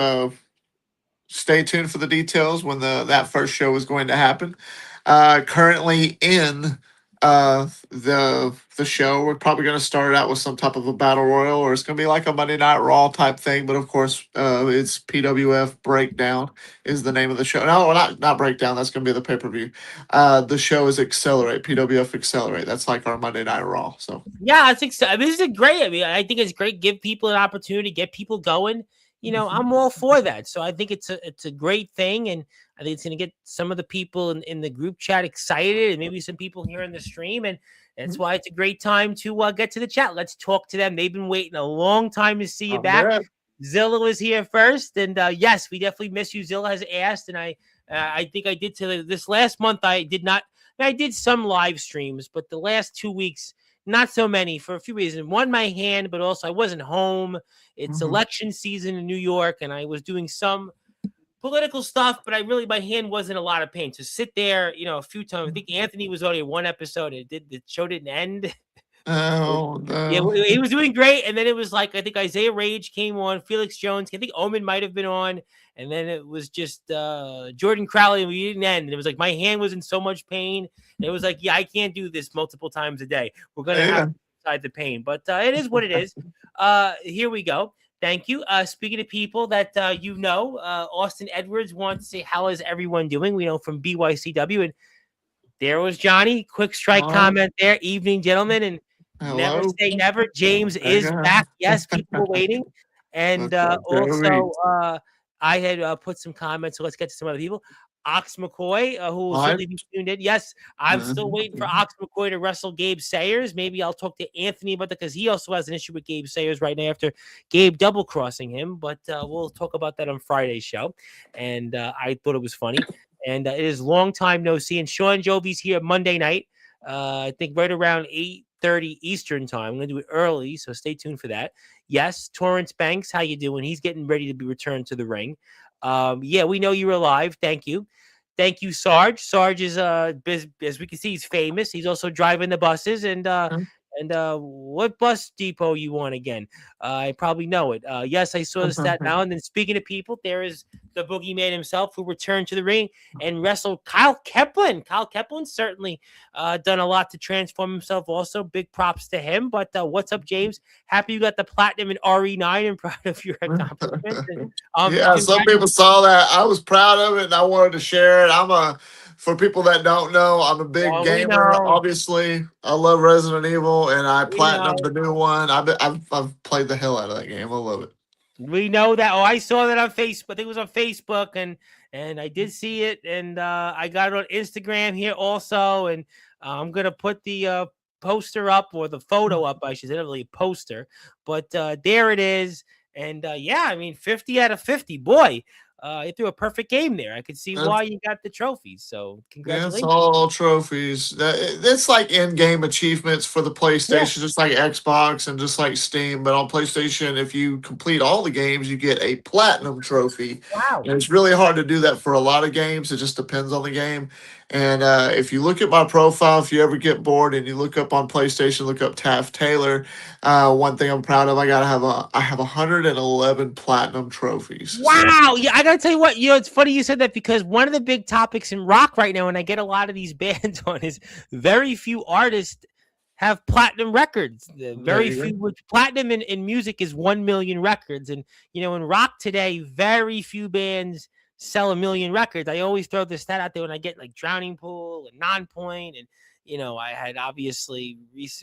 stay tuned for the details when that first show is going to happen. Currently in the show, we're probably going to start out with some type of a battle royal, or it's going to be like a Monday Night Raw type thing. But of course, it's PWF Breakdown is the name of the show. No, not Breakdown. That's going to be the pay-per-view. The show is Accelerate, PWF Accelerate. That's like our Monday Night Raw. So Yeah, I think so. I mean, this is great. I mean, I think it's great. Give people an opportunity, get people going. I'm all for that. So I think it's a great thing, and I think it's going to get some of the people in the group chat excited, and maybe some people here in the stream, and that's why it's a great time to get to the chat. Let's talk to them. They've been waiting a long time to see you back. bet. Zilla was here first, and yes, we definitely miss you. Zilla has asked, and I think I did this last month. I did not. I did some live streams, but the last 2 weeks not so many for a few reasons. One, my hand, but also I wasn't home. It's election season in New York, and I was doing some political stuff, but my hand wasn't a lot of pain. To sit there, a few times. I think Anthony was only one episode. The show didn't end. Oh Yeah, no. he was doing great, and then it was like I think Isaiah Rage came on, Felix Jones, I think Omen might have been on, and then it was just Jordan Crowley, and we didn't end. And it was like my hand was in so much pain. And it was like, yeah, I can't do this multiple times a day. We're gonna have to decide the pain, but it is what it is. Here we go. Thank you. Speaking of people that Austin Edwards wants to say, how is everyone doing? We know from BYCW, and there was Johnny. Quick strike comment there. Evening, gentlemen, and Hello. never say never. James is back. Yes, people were waiting. And also, I had put some comments, so let's get to some other people. Ox McCoy, who will certainly be tuned in. Yes, I'm still waiting for Ox McCoy to wrestle Gabe Sayers. Maybe I'll talk to Anthony about that because he also has an issue with Gabe Sayers right now after Gabe double crossing him. But we'll talk about that on Friday's show. And I thought it was funny. And it is long time no see. And Sean Jovi's here Monday night. I think right around 8:30 Eastern time. I'm going to do it early, so stay tuned for that. Yes, Torrance Banks, how you doing? He's getting ready to be returned to the ring. Yeah, we know you're alive. Thank you. Thank you, Sarge. Sarge is, as we can see, he's famous. He's also driving the buses. And what bus depot you want again? I probably know it. Yes, I saw the stat now. And then speaking of people, there is the boogeyman himself who returned to the ring and wrestled Kyle Keplin. Kyle Keplin certainly done a lot to transform himself also. Big props to him. But what's up, James? Happy you got the platinum in RE9 and proud of your accomplishments. Yeah, some people saw that. I was proud of it and I wanted to share it. For people that don't know, I'm a big gamer. Obviously, I love Resident Evil, and I platinumed the new one. I've played the hell out of that game. I love it. We know that. Oh, I saw that on Facebook. I think it was on Facebook, and I did see it, and I got it on Instagram here also. And I'm gonna put the poster up, or the photo up. I should say, not really a poster, but there it is. And yeah, I mean, 50 out of 50. Boy, you threw a perfect game there. I could see why you got the trophies. So Yeah, it's congratulations. all trophies. It's like in-game achievements for the Yeah. PlayStation, just like Xbox and just like Steam. But on PlayStation, if you complete all the games, you get a platinum trophy. Wow. And it's really hard to do that for a lot of games. It just depends on the game. And if you look at my profile, if you ever get bored and you look up on PlayStation, look up Taft Taylor. One thing I'm proud of, I have 111 platinum trophies. So Wow. Yeah, I gotta tell you what, it's funny you said that because one of the big topics in rock right now, and I get a lot of these bands on, is very few artists have platinum records. there Very you go. few, which platinum in music is 1 million records. And in rock today, very few bands sell 1 million records. I always throw this stat out there when I get like Drowning Pool and Nonpoint, and I had obviously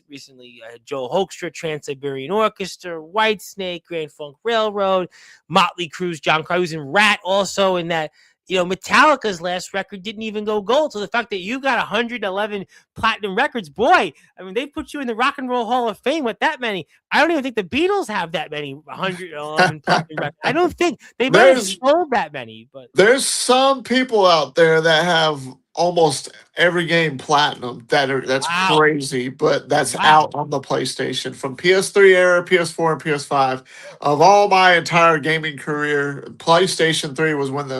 recently I had Joel Hoekstra, Trans-Siberian Orchestra, Whitesnake, Grand Funk Railroad, Motley Crue's John Cruz, and Rat also in that. Metallica's last record didn't even go gold. So the fact that you got 111 platinum records, boy, I mean, they put you in the Rock and Roll Hall of Fame with that many. I don't even think the Beatles have that many 111 platinum records. I don't think they might have there's sold that many, but There's some people out there that have almost every game platinum. That's wow, crazy, but that's wow, out on the PlayStation from PS3 era, PS4, and PS5. Of all my entire gaming career, PlayStation 3 was when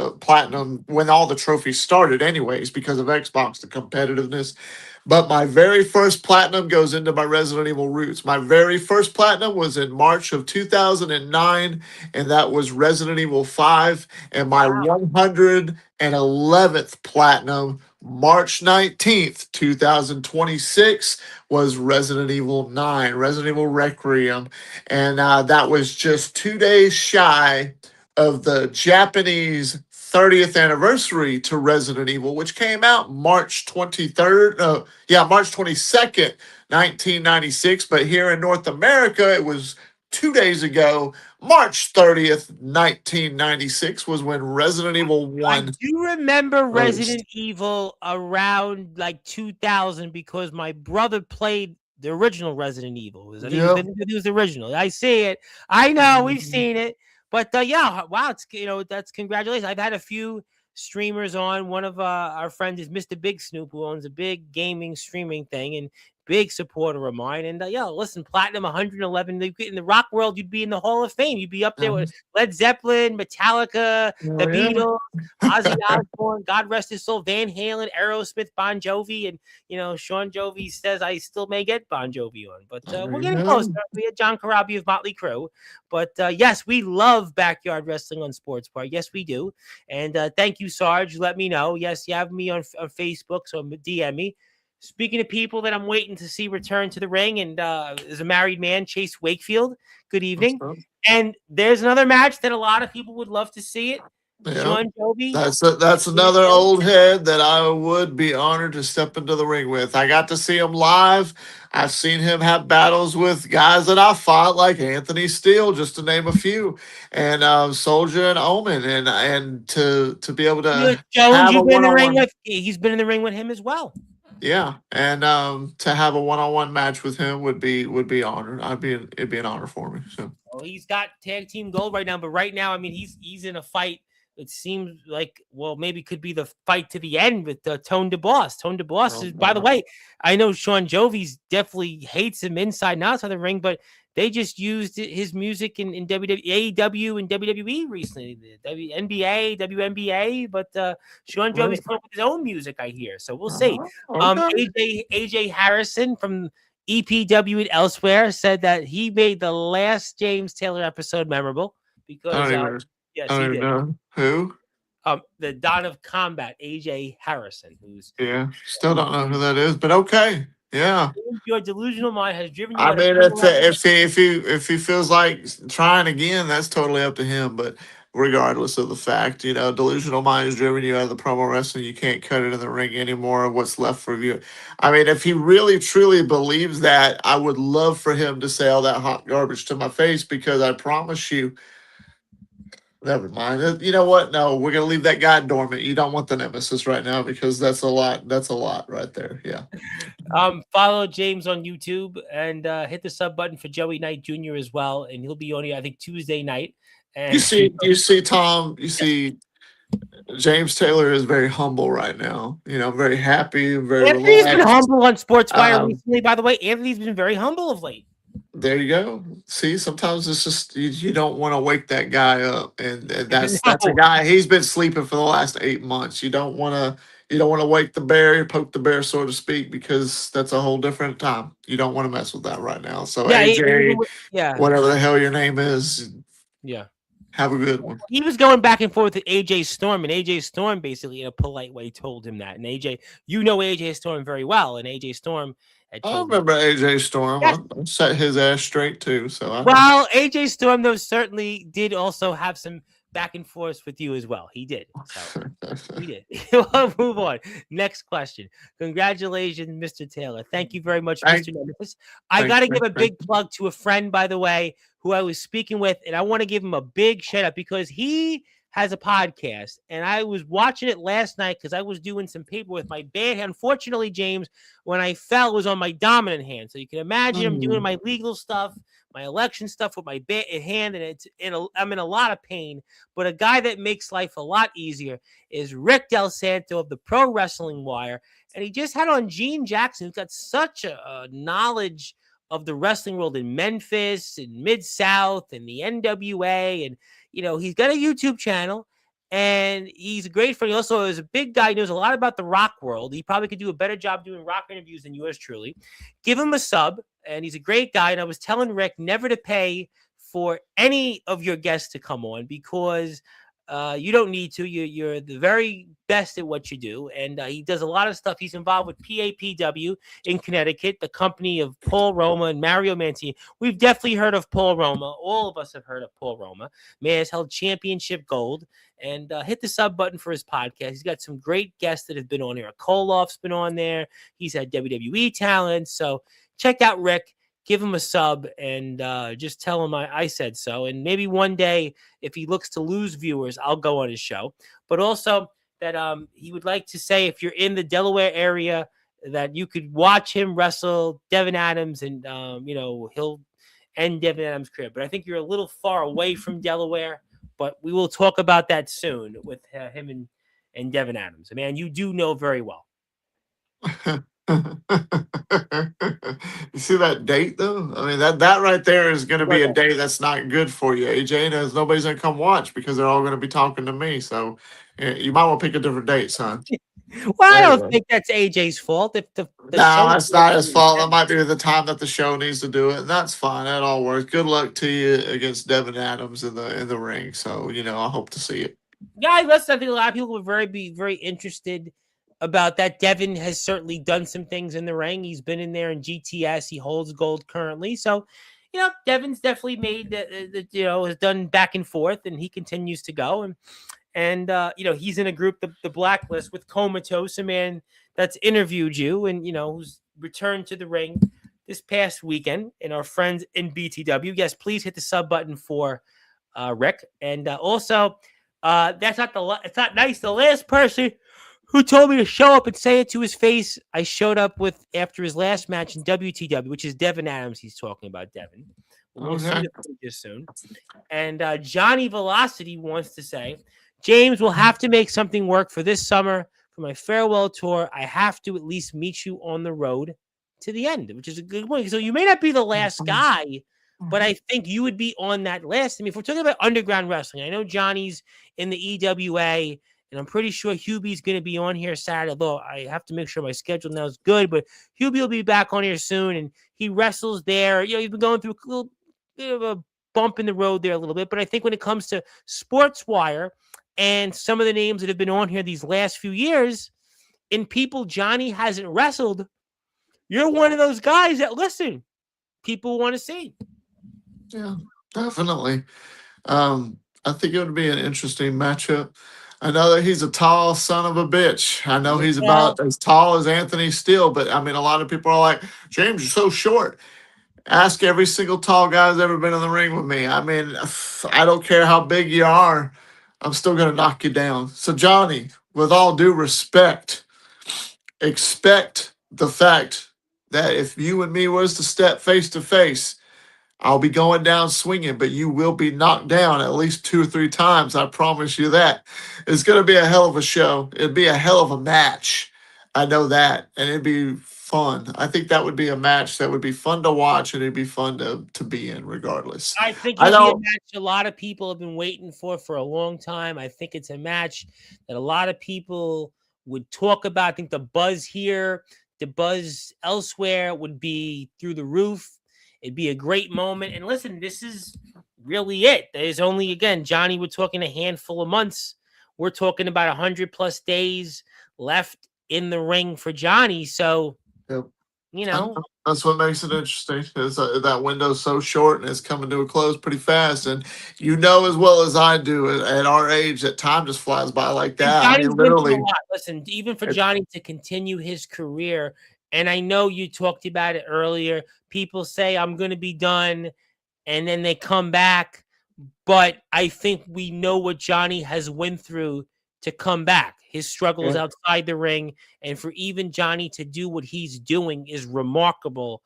all the trophies started, anyways, because of Xbox, the competitiveness. But my very first platinum goes into my Resident Evil roots. My very first platinum was in March of 2009, and that was Resident Evil 5. And my wow. 111th platinum, March 19th, 2026, was Resident Evil 9, Resident Evil Requiem. And that was just 2 days shy of the Japanese 30th anniversary to Resident Evil, which came out March 23rd. March 22nd, 1996. But here in North America, it was 2 days ago. March 30th, 1996 was when Resident Evil I 1 do remember released. Resident Evil around like 2000 because my brother played the original Resident Evil. I think Yep. it was the original. I see it. I know we've seen it, but yeah, wow, it's that's congratulations. I've had a few streamers on. One of our friends is Mr. Big Snoop, who owns a big gaming streaming thing and big supporter of mine. And yeah, listen, platinum 111 in the rock world, you'd be in the Hall of Fame. You'd be up there with Led Zeppelin, Metallica, the Oh, yeah. Beatles, Ozzy Osbourne, God rest his soul, Van Halen, Aerosmith, Bon Jovi, and Sean Jovi says I still may get Bon Jovi on, but There we're you getting closer. go. We had John Corabi of Motley Crue, but yes, we love backyard wrestling on Sports Bar. Yes, we do, and thank you, Sarge. Let me know. Yes, you have me on Facebook, so DM me. Speaking of people that I'm waiting to see return to the ring, and is a married man, Chase Wakefield. Good What's evening. up? And there's another match that a lot of people would love to see it. Yeah. Sean Jovi. That's another old head that I would be honored to step into the ring with. I got to see him live. I've seen him have battles with guys that I fought, like Anthony Steele, just to name a few, and Soldier and Omen, and to be able to Jones, have a you've been in one the on ring one. with. He's been in the ring with him as well. Yeah, and to have a one-on-one match with him would be honored. It'd be an honor for me. So Well, he's got tag team gold right now, but right now, I mean, he's in a fight. It seems like, well, maybe could be the fight to the end with Tone DeBoss. Tone DeBoss is, by the way, I know Sean Jovi's definitely hates him inside and outside the ring, but they just used his music in WWE, AEW, and WWE recently, the NBA, WNBA, but Sean Jovi's coming up with his own music, I hear. So we'll see. Okay. AJ Harrison from EPW and elsewhere said that he made the last James Taylor episode memorable because I yes, don't he even did. know who. The Don of Combat, AJ Harrison, who's Still don't know who that is, but okay. Yeah. your delusional mind has driven you I out of mean, criminal activity. if he feels like trying again, that's totally up to him. But regardless of the fact, delusional mind is driven you out of the promo wrestling. You can't cut it in the ring anymore. What's left for you? I mean, if he really truly believes that, I would love for him to say all that hot garbage to my face because I promise you. Never mind. You know what? No, we're gonna leave that guy dormant. You don't want the nemesis right now because that's a lot. That's a lot right there. Yeah. Follow James on YouTube and hit the sub button for Joey Knight Jr. as well, and he'll be on here I think Tuesday night. And You see, Tom. You see, James Taylor is very humble right now. Very happy, very Anthony's been relaxed. humble on Sportswire Um, recently, by the way. Anthony's been very humble of late. there you go. See, sometimes it's just you don't want to wake that guy up, and that's a No. guy. He's been sleeping for the last 8 months. You don't want to wake the bear, poke the bear, so to speak, because that's a whole different time. You don't want to mess with that right now. So Yeah, AJ, yeah, whatever the hell your name is, yeah. have a good one. He was going back and forth with AJ Storm, and AJ Storm basically, in a polite way, told him that. And AJ, you know AJ Storm very well, and AJ Storm had I told him. remember AJ Storm. Yes. I set his ass straight too. So I know. Well, AJ Storm, though, certainly did also have some back and forth with you as well. He did. So he did. We'll move on. Next question. Congratulations, Mr. Taylor. Thank you very much, Thank, Mr. Nemesis. I thank, got to give thank, a thank. big plug to a friend, by the way, who I was speaking with, and I want to give him a big shout out because he has a podcast, and I was watching it last night because I was doing some paper with my bad hand. Unfortunately, James, when I fell, it was on my dominant hand. So you can imagine I'm doing my legal stuff, my election stuff with my bad hand, and I'm in a lot of pain. But a guy that makes life a lot easier is Rick Del Santo of the Pro Wrestling Wire. And he just had on Gene Jackson, who's got such a knowledge of the wrestling world in Memphis and Mid-South and the NWA. And, he's got a YouTube channel. And he's a great friend. He also is a big guy. He knows a lot about the rock world. He probably could do a better job doing rock interviews than yours truly. Give him a sub. And he's a great guy. And I was telling Rick never to pay for any of your guests to come on because you don't need to. You're the very best at what you do. And he does a lot of stuff. He's involved with PAPW in Connecticut, the company of Paul Roma and Mario Mancini. We've definitely heard of Paul Roma. All of us have heard of Paul Roma. Man has held championship gold. And hit the sub button for his podcast. He's got some great guests that have been on here. Koloff's been on there. He's had WWE talent. So check out Rick. Give him a sub and just tell him I said so. And maybe one day, if he looks to lose viewers, I'll go on his show. But also that he would like to say if you're in the Delaware area, that you could watch him wrestle Devin Adams and, he'll end Devin Adams' career. But I think you're a little far away from Delaware. But we will talk about that soon with him and Devin Adams. Man, you do know very well. You see that date though? I mean that right there is going to be a day that's not good for you, AJ. And nobody's going to come watch because they're all going to be talking to me. So you might want to pick a different date, son. Well, I don't think that's AJ's fault. If the no, that's not his fault. That might be the time that the show needs to do it. And that's fine. That all works. Good luck to you against Devin Adams in the ring. So I hope to see it. Yeah, I think a lot of people would be very interested about that. Devin has certainly done some things in the ring. He's been in there in GTS. He holds gold currently. So, Devin's definitely made has done back and forth, and he continues to go. And he's in a group, the Blacklist, with Comatose, a man that's interviewed you and, who's returned to the ring this past weekend, and our friends in BTW. Yes, please hit the sub button for Rick. And also, it's not nice. The last person who told me to show up and say it to his face, I showed up with after his last match in WTW, which is Devin Adams. He's talking about Devin. We'll see the footage soon. And Johnny Velocity wants to say, James, will have to make something work for this summer for my farewell tour. I have to at least meet you on the road to the end, which is a good point. So you may not be the last guy, but I think you would be on that list. I mean, if we're talking about underground wrestling, I know Johnny's in the EWA, and I'm pretty sure Hubie's going to be on here Saturday, although I have to make sure my schedule now is good. But Hubie will be back on here soon, and he wrestles there. He's been going through a little bit of a bump in the road there a little bit. But I think when it comes to Sportswire and some of the names that have been on here these last few years, in people Johnny hasn't wrestled, you're one of those guys that, listen, people want to see. Yeah, definitely. I think it would be an interesting matchup. I know that he's a tall son of a bitch. I know he's about as tall as Anthony Steele, but I mean, a lot of people are like, James, you're so short. Ask every single tall guy who's ever been in the ring with me. I mean, I don't care how big you are, I'm still going to knock you down. So, Johnny, with all due respect, expect the fact that if you and me was to step face to face, I'll be going down swinging, but you will be knocked down at least 2 or 3 times. I promise you that. It's going to be a hell of a show. It'd be a hell of a match. I know that. And it'd be fun. I think that would be a match that would be fun to watch and it'd be fun to be in regardless. I think I it'll be a don't. match a lot of people have been waiting for a long time. I think it's a match that a lot of people would talk about. I think the buzz here, the buzz elsewhere would be through the roof. It'd be a great moment. And listen, this is really it. There's only, again, Johnny, we're talking a handful of months. We're talking about 100+ days left in the ring for Johnny. So, Yep. you know, That's what makes it interesting. Is that window's so short and it's coming to a close pretty fast. And you know as well as I do at our age that time just flies by like that. I Johnny's mean, been through a literally. lot. Listen, even for Johnny to continue his career, and I know you talked about it earlier. People say I'm going to be done, and then they come back. But I think we know what Johnny has went through to come back. His struggles outside the ring, and for even Johnny to do what he's doing is remarkable.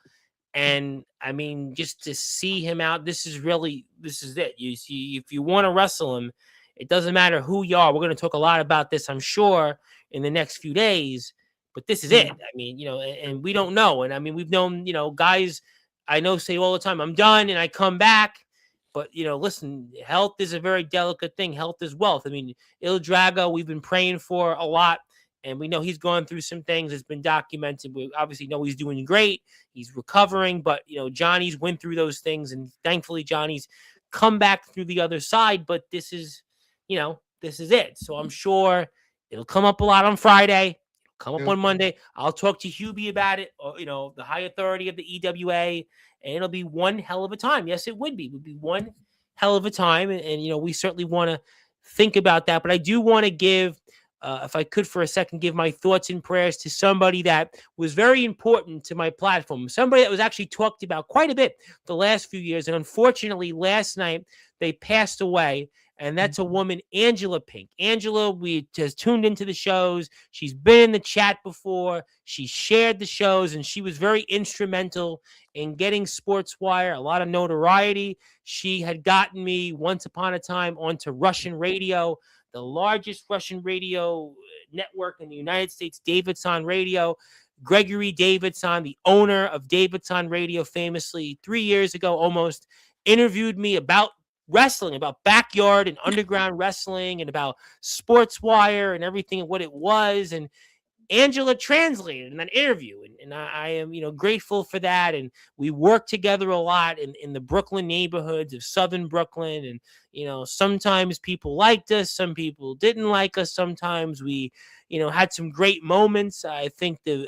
And I mean, just to see him out, this is it. You see, if you want to wrestle him, it doesn't matter who you are. We're going to talk a lot about this, I'm sure, in the next few days. But this is it. I mean, and we don't know. And I mean, we've known, guys I know say all the time, I'm done and I come back. But, listen, health is a very delicate thing. Health is wealth. I mean, Il Drago, we've been praying for a lot. And we know he's gone through some things. It's been documented. We obviously know he's doing great. He's recovering. But, Johnny's went through those things. And thankfully, Johnny's come back through the other side. But this is it. So I'm sure it'll come up a lot on Friday. Come up on Monday. I'll talk to Hubie about it, or, the high authority of the EWA, and it'll be one hell of a time. Yes, it would be. It would be one hell of a time, and we certainly want to think about that. But I do want to give, if I could for a second, give my thoughts and prayers to somebody that was very important to my platform, somebody that was actually talked about quite a bit the last few years, and unfortunately, last night they passed away. And that's a woman, Angela Pink. Angela, we just tuned into the shows. She's been in the chat before. She shared the shows, and she was very instrumental in getting Sportswire a lot of notoriety. She had gotten me once upon a time onto Russian radio, the largest Russian radio network in the United States, Davidson Radio. Gregory Davidson, the owner of Davidson Radio, famously 3 years ago almost, interviewed me about wrestling, about backyard and underground wrestling, and about Sportswire and everything and what it was. And Angela translated in that interview, and I am grateful for that. And we worked together a lot in the Brooklyn neighborhoods of Southern Brooklyn. And sometimes people liked us, some people didn't like us. Sometimes we had some great moments. I think the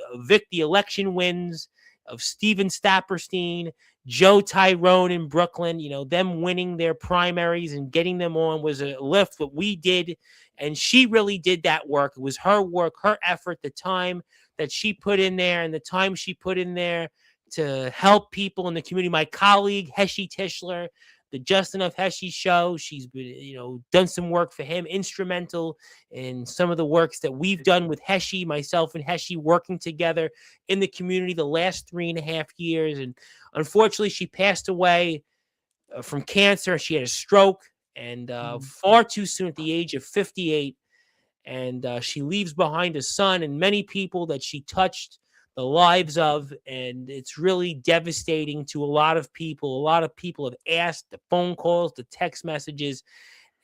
election wins of Steven Stapperstein, Joe Tyrone in Brooklyn, them winning their primaries and getting them on was a lift. What we did, and she really did that work. It was her work, her effort, the time that she put in there, and the time she put in there to help people in the community. My colleague, Heshi Tischler, the Justin of Heshi show, she's been, done some work for him, instrumental in some of the works that we've done with Heshi, myself and Heshi working together in the community the last 3.5 years. And unfortunately, she passed away from cancer. She had a stroke, and far too soon at the age of 58. And she leaves behind a son and many people that she touched the lives of, and it's really devastating to a lot of people. A lot of people have asked, the phone calls, the text messages,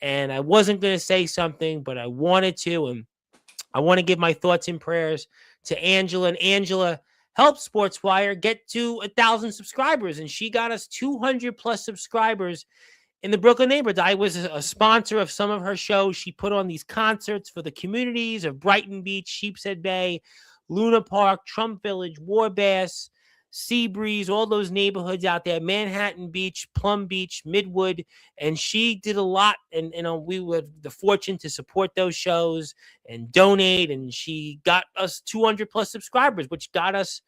and I wasn't going to say something, but I wanted to, and I want to give my thoughts and prayers to Angela. And Angela helped Sportswire get to 1,000 subscribers, and she got us 200+ subscribers in the Brooklyn neighborhood. I was a sponsor of some of her shows. She put on these concerts for the communities of Brighton Beach, Sheepshead Bay, Luna Park, Trump Village, Warbass, Seabreeze, all those neighborhoods out there, Manhattan Beach, Plum Beach, Midwood, and she did a lot, and we were the fortune to support those shows and donate, and she got us 200+ subscribers, which got us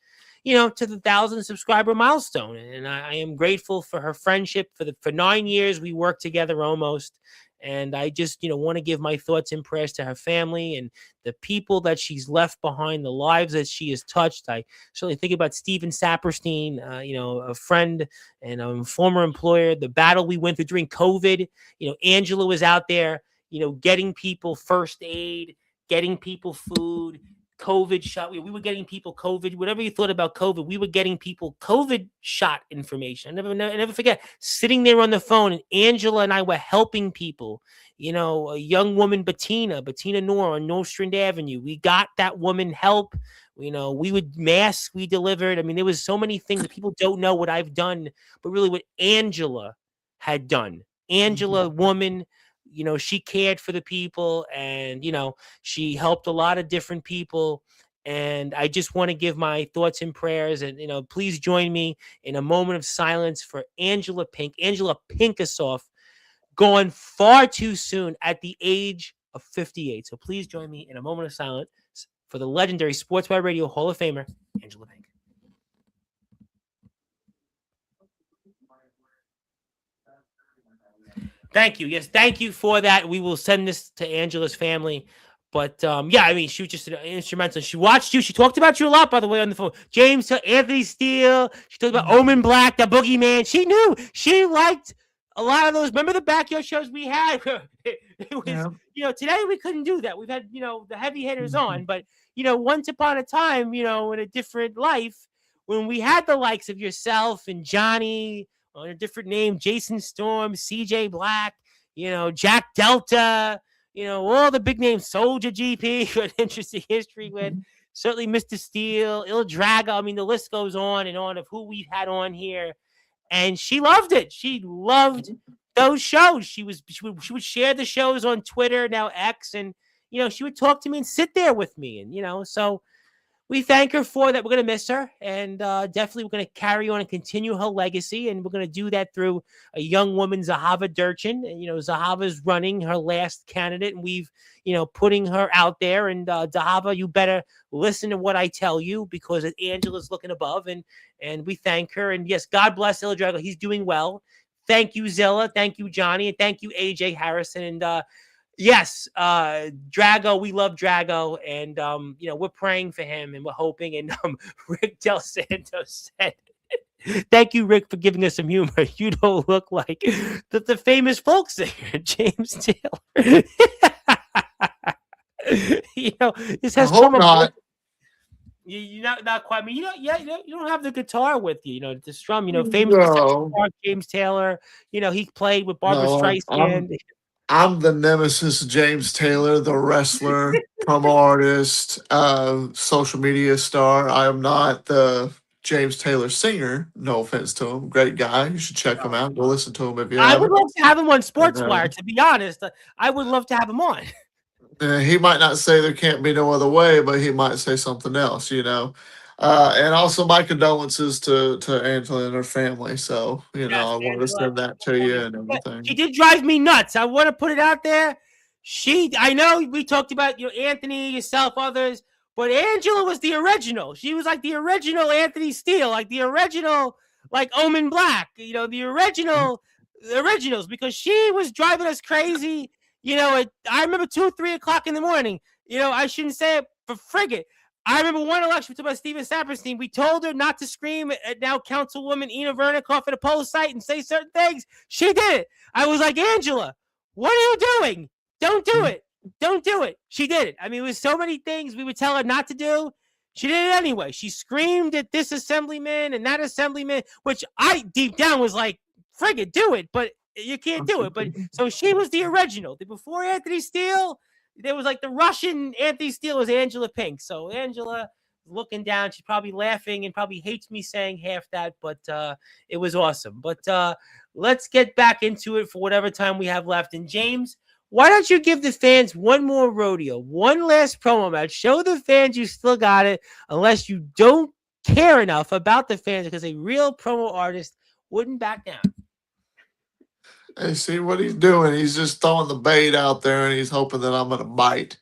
to the 1,000 subscriber milestone. And I am grateful for her friendship. For 9 years we worked together almost, And I just, want to give my thoughts and prayers to her family and the people that she's left behind, the lives that she has touched. I certainly think about Steven Saperstein, a friend and a former employer, the battle we went through during COVID. Angela was out there, getting people first aid, getting people food, COVID shot. We were getting people COVID, whatever you thought about COVID, we were getting people COVID shot information. I never forget sitting there on the phone, and Angela and I were helping people. A young woman, Bettina Noor on Nostrand Avenue. We got that woman help. We would masks we delivered. I mean, there was so many things that people don't know what I've done, but really what Angela had done. Angela, woman, she cared for the people, and she helped a lot of different people. And I just want to give my thoughts and prayers, and please join me in a moment of silence for Angela Pinkasoff, gone far too soon at the age of 58. So please join me in a moment of silence for the legendary Sportswire Radio Hall of Famer, Angela Pink. Thank you. Yes, thank you for that. We will send this to Angela's family. But yeah, I mean, she was just instrumental. She watched you. She talked about you a lot, by the way, on the phone. James, Anthony Steele. She talked about Omen Black, the Boogeyman. She knew. She liked a lot of those. Remember the backyard shows we had? It was, today we couldn't do that. We've had, the heavy hitters on. But, once upon a time, in a different life, when we had the likes of yourself and Johnny on a different name, Jason Storm, CJ Black, Jack Delta, all the big names, Soldier GP, an interesting history with, certainly Mr. Steele, Il Drago. I mean, the list goes on and on of who we've had on here. And she loved it. She loved those shows. She would share the shows on Twitter, now X, and, she would talk to me and sit there with me. And, so we thank her for that. We're going to miss her, and definitely we're going to carry on and continue her legacy, and we're going to do that through a young woman, Zahava Durchin. And, Zahava's running her last candidate, and we've, putting her out there. And Zahava, you better listen to what I tell you, because Angela's looking above, and we thank her. And yes, God bless Il Drago. He's doing well. Thank you, Zilla. Thank you, Johnny. And thank you, AJ Harrison. And yes, Drago, we love Drago, and we're praying for him, and we're hoping. And Rick Del Santos said, "Thank you, Rick, for giving us some humor. You don't look like the famous folk singer James Taylor." This has come up. You're not quite. I mean, you don't have the guitar with you. The strum. Famous James Taylor. He played with Barbra Streisand. I'm the nemesis James Taylor, the wrestler, promo artist, social media star. I am not the James Taylor singer. No offense to him. Great guy. You should check him out. Go listen to him if you haven't. I would love to have him on Sportswire, to be honest. I would love to have him on. He might not say there can't be no other way, but he might say something else, And also my condolences to Angela and her family. So, I want to send that to you and everything. She did drive me nuts. I want to put it out there. I know we talked about, Anthony, yourself, others, but Angela was the original. She was like the original Anthony Steele, like the original, like Omen Black, the originals, because she was driving us crazy. I remember 2 or 3 o'clock in the morning. I shouldn't say it, but frigate. I remember one election, we talked about Steven Saperstein. We told her not to scream at now Councilwoman Ina Vernikoff at a poll site and say certain things. She did it. I was like, Angela, what are you doing? Don't do it. Don't do it. She did it. I mean, it was so many things we would tell her not to do. She did it anyway. She screamed at this assemblyman and that assemblyman, which I deep down was like, frigate, do it. But you can't do it. But so she was the original. Before Anthony Steele, there was like the Russian Anthony Steele was Angela Pink. So Angela looking down, she's probably laughing and probably hates me saying half that, but it was awesome. But let's get back into it for whatever time we have left. And James, why don't you give the fans one more rodeo, one last promo match? Show the fans you still got it, unless you don't care enough about the fans, because a real promo artist wouldn't back down. Hey, see what he's doing? He's just throwing the bait out there, and he's hoping that I'm going to bite.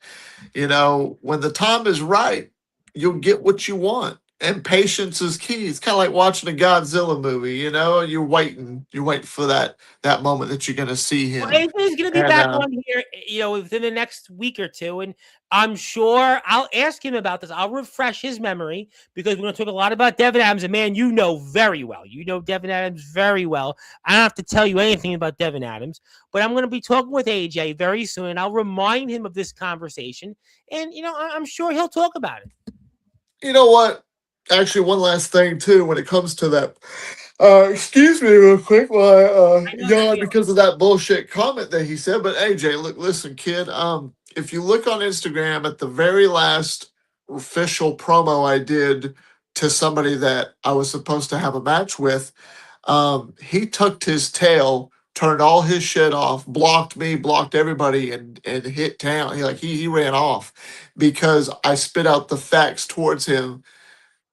When the time is right, you'll get what you want. and patience is key. It's kind of like watching a Godzilla movie. You're waiting for that moment that you're going to see Well, him. AJ's going to be And back on here, within the next week or two, and I'm sure I'll ask him about this. I'll refresh his memory because we're going to talk a lot about Devin Adams, a man you know very well. You know Devin Adams very well. I don't have to tell you anything about Devin Adams, but I'm going to be talking with AJ very soon, and I'll remind him of this conversation, and I'm sure he'll talk about it. you know what? Actually, one last thing too, when it comes to that. Excuse me, real quick, while I I know the yawn feeling. because of that bullshit comment that he said. But AJ, look, listen, kid. If you look on Instagram at the very last official promo I did to somebody that I was supposed to have a match with, he tucked his tail, turned all his shit off, blocked me, blocked everybody, and hit town. He ran off because I spit out the facts towards him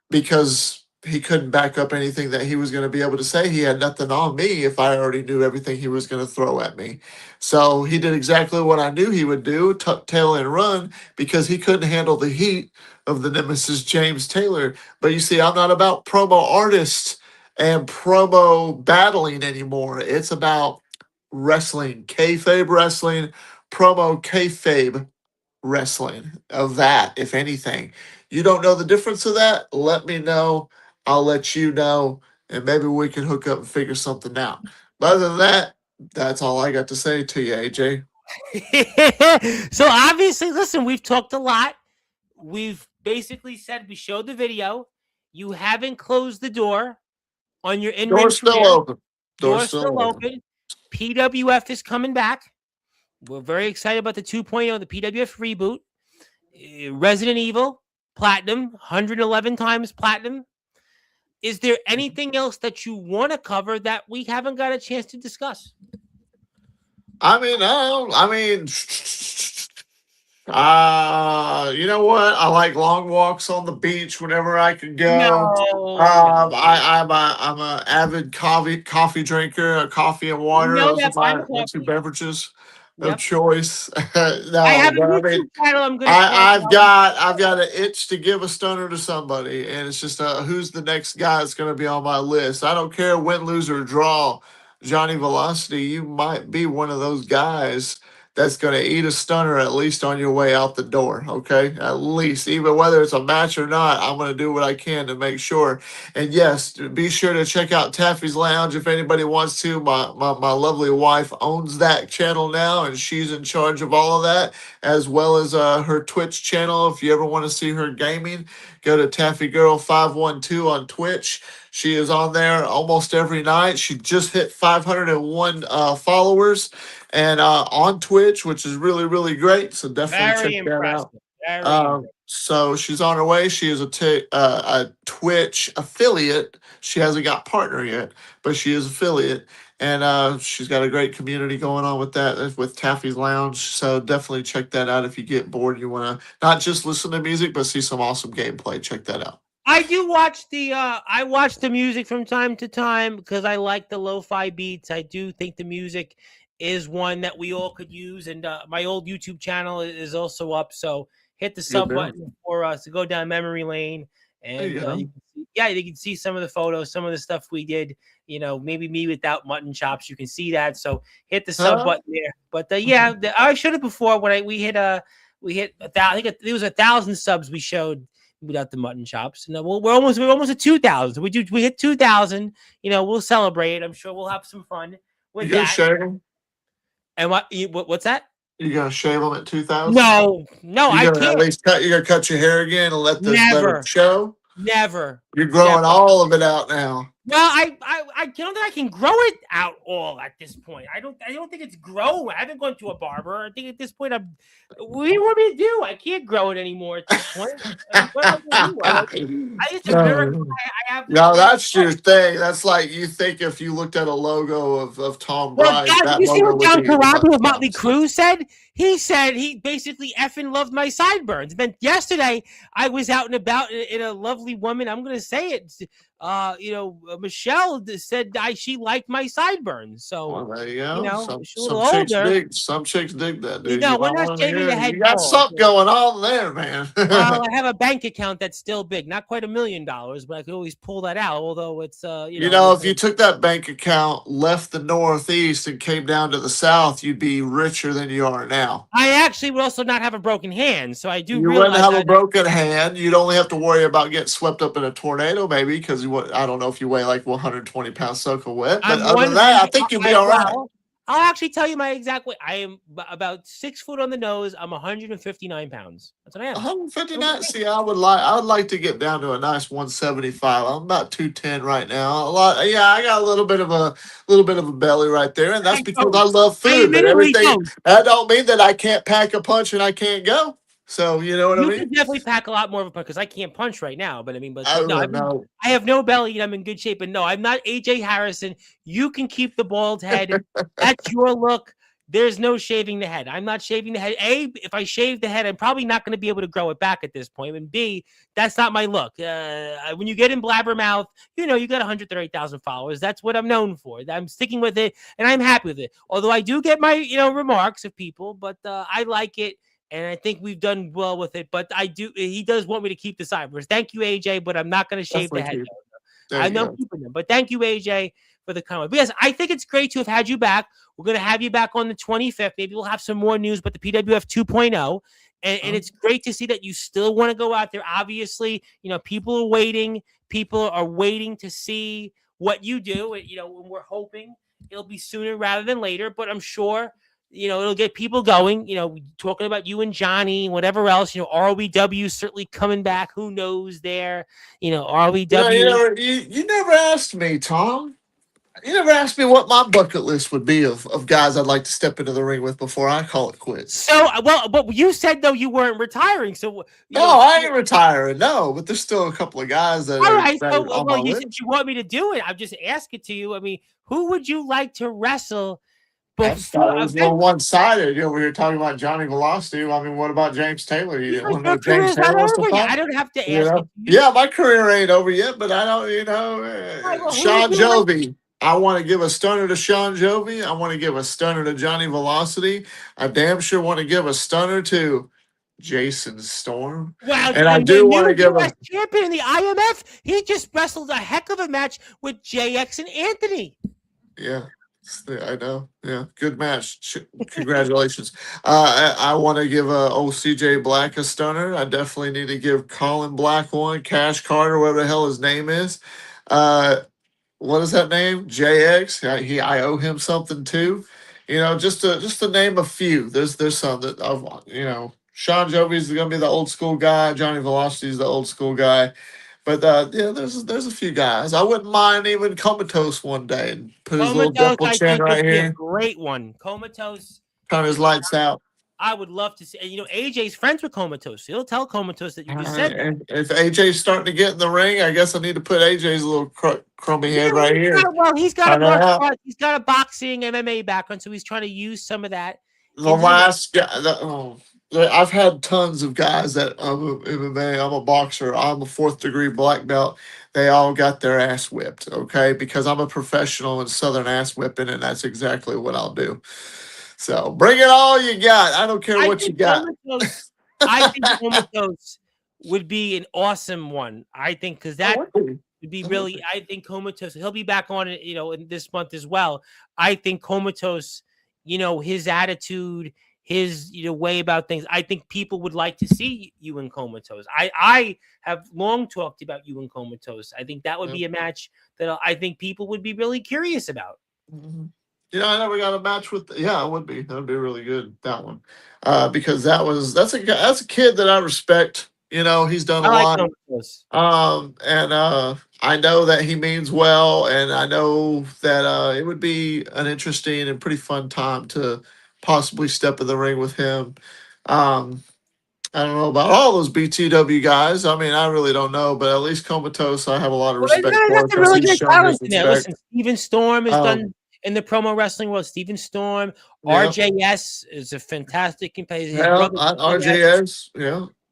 because he couldn't back up anything that he was going to be able to say. He had nothing on me if I already knew everything he was going to throw at me. So he did exactly what I knew he would do, tuck tail and run, because he couldn't handle the heat of the nemesis James Taylor. But you see, I'm not about promo artists and promo battling anymore. It's about wrestling, kayfabe wrestling, promo kayfabe wrestling of that, if anything. You don't know the difference of that? Let me know. I'll let you know, and maybe we can hook up and figure something out. But other than that, that's all I got to say to you, AJ. So obviously, listen, we've talked a lot. We've basically said we showed the video. You haven't closed the door on your in-ring Door's still career. open. Door's Door's still still open. open. PWF is coming back. We're very excited about the 2.0, the PWF reboot. Resident Evil, Platinum, 111 times Platinum. Is there anything else that you want to cover that we haven't got a chance to discuss? I mean, you know what? I like long walks on the beach whenever I can go. No. I'm a avid coffee drinker. Coffee and You water. know Those are that I'm my two coffee. beverages of Yep. choice. I No, have a but I YouTube mean, channel I'm going to start. I've got an itch to give a stunner to somebody, and it's just who's the next guy that's going to be on my list. I don't care win, lose, or draw. Johnny Velocity, you might be one of those guys that's going to eat a stunner at least on your way out the door. Okay, at least, even whether it's a match or not, I'm going to do what I can to make sure. And yes, be sure to check out Taffy's Lounge if anybody wants to. My lovely wife owns that channel now, and she's in charge of all of that, as well as her Twitch channel. If you ever want to see her gaming, go to Taffy Girl 512 on Twitch. She is on there almost every night. She just hit 501 followers and on Twitch, which is really, really great. So definitely check Very that out. impressive. Very impressive. So she's on her way. She is a Twitch affiliate. She hasn't got partner yet, but she is affiliate, and she's got a great community going on with that with Taffy's Lounge. So definitely check that out if you get bored. You want to not just listen to music, but see some awesome gameplay. Check that out. I do watch I watch the music from time to time because I like the lo-fi beats. I do think the music is one that we all could use, and my old YouTube channel is also up. So hit the Good sub deal. button for us to go down memory lane, There and you go. you can see some of the photos, some of the stuff we did. Maybe me without mutton chops. You can see that. So hit the sub Huh? button there. But I showed it before when we hit I think it was 1,000 subs we showed without the mutton chops. And we're almost at 2,000. We hit 2,000. We'll celebrate. I'm sure we'll have some fun You with gonna that. shave them? And what's that? You gonna shave them at 2,000? No, I You gonna at can't. least cut? You gonna cut your hair again and let it Never, show? never. You're growing Never. all of it out now. Well, I don't think I can grow it out all at this point. I don't think it's grow. I haven't gone to a barber. I think at this point what do you want me to do? I can't grow it anymore at this point. What am I gonna do? It's a miracle I have this. No, that's your thing. That's like you think if you looked at a logo of Tom Well, Bryce, guys, that you see logo what would John be Carabbi of Motley Crue said? He said he basically effing loved my sideburns. And then yesterday, I was out and about in a lovely woman. I'm going to say it. Michelle said she liked my sideburns. So, Well, there you go. she's a little older. Some chicks dig that, dude. You We're might not want to shaving the hear. head You got bald. something going on there, man. Well, I have a bank account that's still big, not quite $1 million, but I could always pull that out. Although it's, If you took that bank account, left the Northeast, and came down to the South, you'd be richer than you are now. I actually would also not have a broken hand, so I do You realize wouldn't have a broken hand. You'd only have to worry about getting swept up in a tornado, maybe, because I don't know if you weigh like 120 pounds soaking wet. But I'm other than that, I 100. think you'll be all right. I'll actually tell you my exact weight. I am about 6 foot on the nose. I'm 159 pounds. That's what I am. 159. See, I would like to get down to a nice 175. I'm about 210 right now. I got a little bit of a belly right there, and that's because I love food. But everything that don't mean that I can't pack a punch and I can't go. So you know what I mean? You can definitely pack a lot more of a punch because I can't punch right now. But I mean, no, I have no belly and I'm in good shape. And no, I'm not AJ Harrison. You can keep the bald head. That's your look. There's no shaving the head. I'm not shaving the head. A, if I shave the head, I'm probably not going to be able to grow it back at this point. And B, that's not my look. When you get in Blabbermouth, you got 138,000 followers. That's what I'm known for. I'm sticking with it, and I'm happy with it. Although I do get my, remarks of people, but I like it, and I think we've done well with it. But he does want me to keep the sideburns. Thank you, AJ, but I'm not going to shave the head. I'm not keeping them. But thank you, AJ, for the comment. But yes, I think it's great to have had you back. We're going to have you back on the 25th. Maybe we'll have some more news about the PWF 2.0. And it's great to see that you still want to go out there. Obviously, people are waiting. People are waiting to see what you do. And, we're hoping it'll be sooner rather than later. But I'm sure, it'll get people going. Talking about you and Johnny, whatever else. ROEW certainly coming back. Who knows there? ROEW. You never asked me, Tom. You never asked me what my bucket list would be of guys I'd like to step into the ring with before I call it quits. So, but you said, though, you weren't retiring. So, I ain't retiring. No, but there's still a couple of guys that all right. are on my list. Since you want me to do it, I'm just asking to you. I mean, who would you like to wrestle? I thought it was a little one-sided. We were talking about Johnny Velocity. I mean, what about James Taylor? You didn't want to know James Taylor was the I don't have to ask you. Yeah, my career ain't over yet, but I don't, Sean Jovi. I want to give a stunner to Sean Jovi. I want to give a stunner to Johnny Velocity. I damn sure want to give a stunner to Jason Storm. Wow, and I do want to give a champion in the IMF. He just wrestled a heck of a match with JX and Anthony. Yeah. I know. Yeah, good match. Congratulations. I want to give old CJ Black a stunner. I definitely need to give Colin Black one, Cash Carter, whatever the hell his name is. What is that name? JX. I owe him something too. Just to name a few. There's some that Sean Jovi's going to be the old school guy. Johnny Velocity's the old school guy. But there's a few guys. I wouldn't mind even Comatose one day and put his little dimple chin right here. A great one, Comatose. Turn his lights out. I would love to see. AJ's friends with Comatose. He'll tell Comatose that you just said that. And if AJ's starting to get in the ring, I guess I need to put AJ's little crummy head right here. He's got a boxing MMA background, so he's trying to use some of that. The last guy. I've had tons of guys that I'm MMA, I'm a boxer, I'm a 4th degree black belt. They all got their ass whipped, okay? Because I'm a professional in Southern ass whipping, and that's exactly what I'll do. So bring it all you got. I don't care what you got. I think Comatose would be an awesome one. I think because that would be really. I think Comatose. He'll be back on it, in this month as well. I think Comatose. His attitude, his way about things. I think people would like to see you and Comatose. I have long talked about you and Comatose. I think that would be a match that I think people would be really curious about. Mm-hmm. I never got a match with. Yeah, it would be. That would be really good. That one, because that's a kid that I respect. He's done a lot. And I know that he means well, and I know that it would be an interesting and pretty fun time to possibly step in the ring with him. I don't know about all those BTW guys. I mean, I really don't know, but at least Comatose, I have a lot of respect for. That's a really good talent in there. Listen, Steven Storm has done. In the promo wrestling world, Steven Storm, RJS is a fantastic competitor. RJS,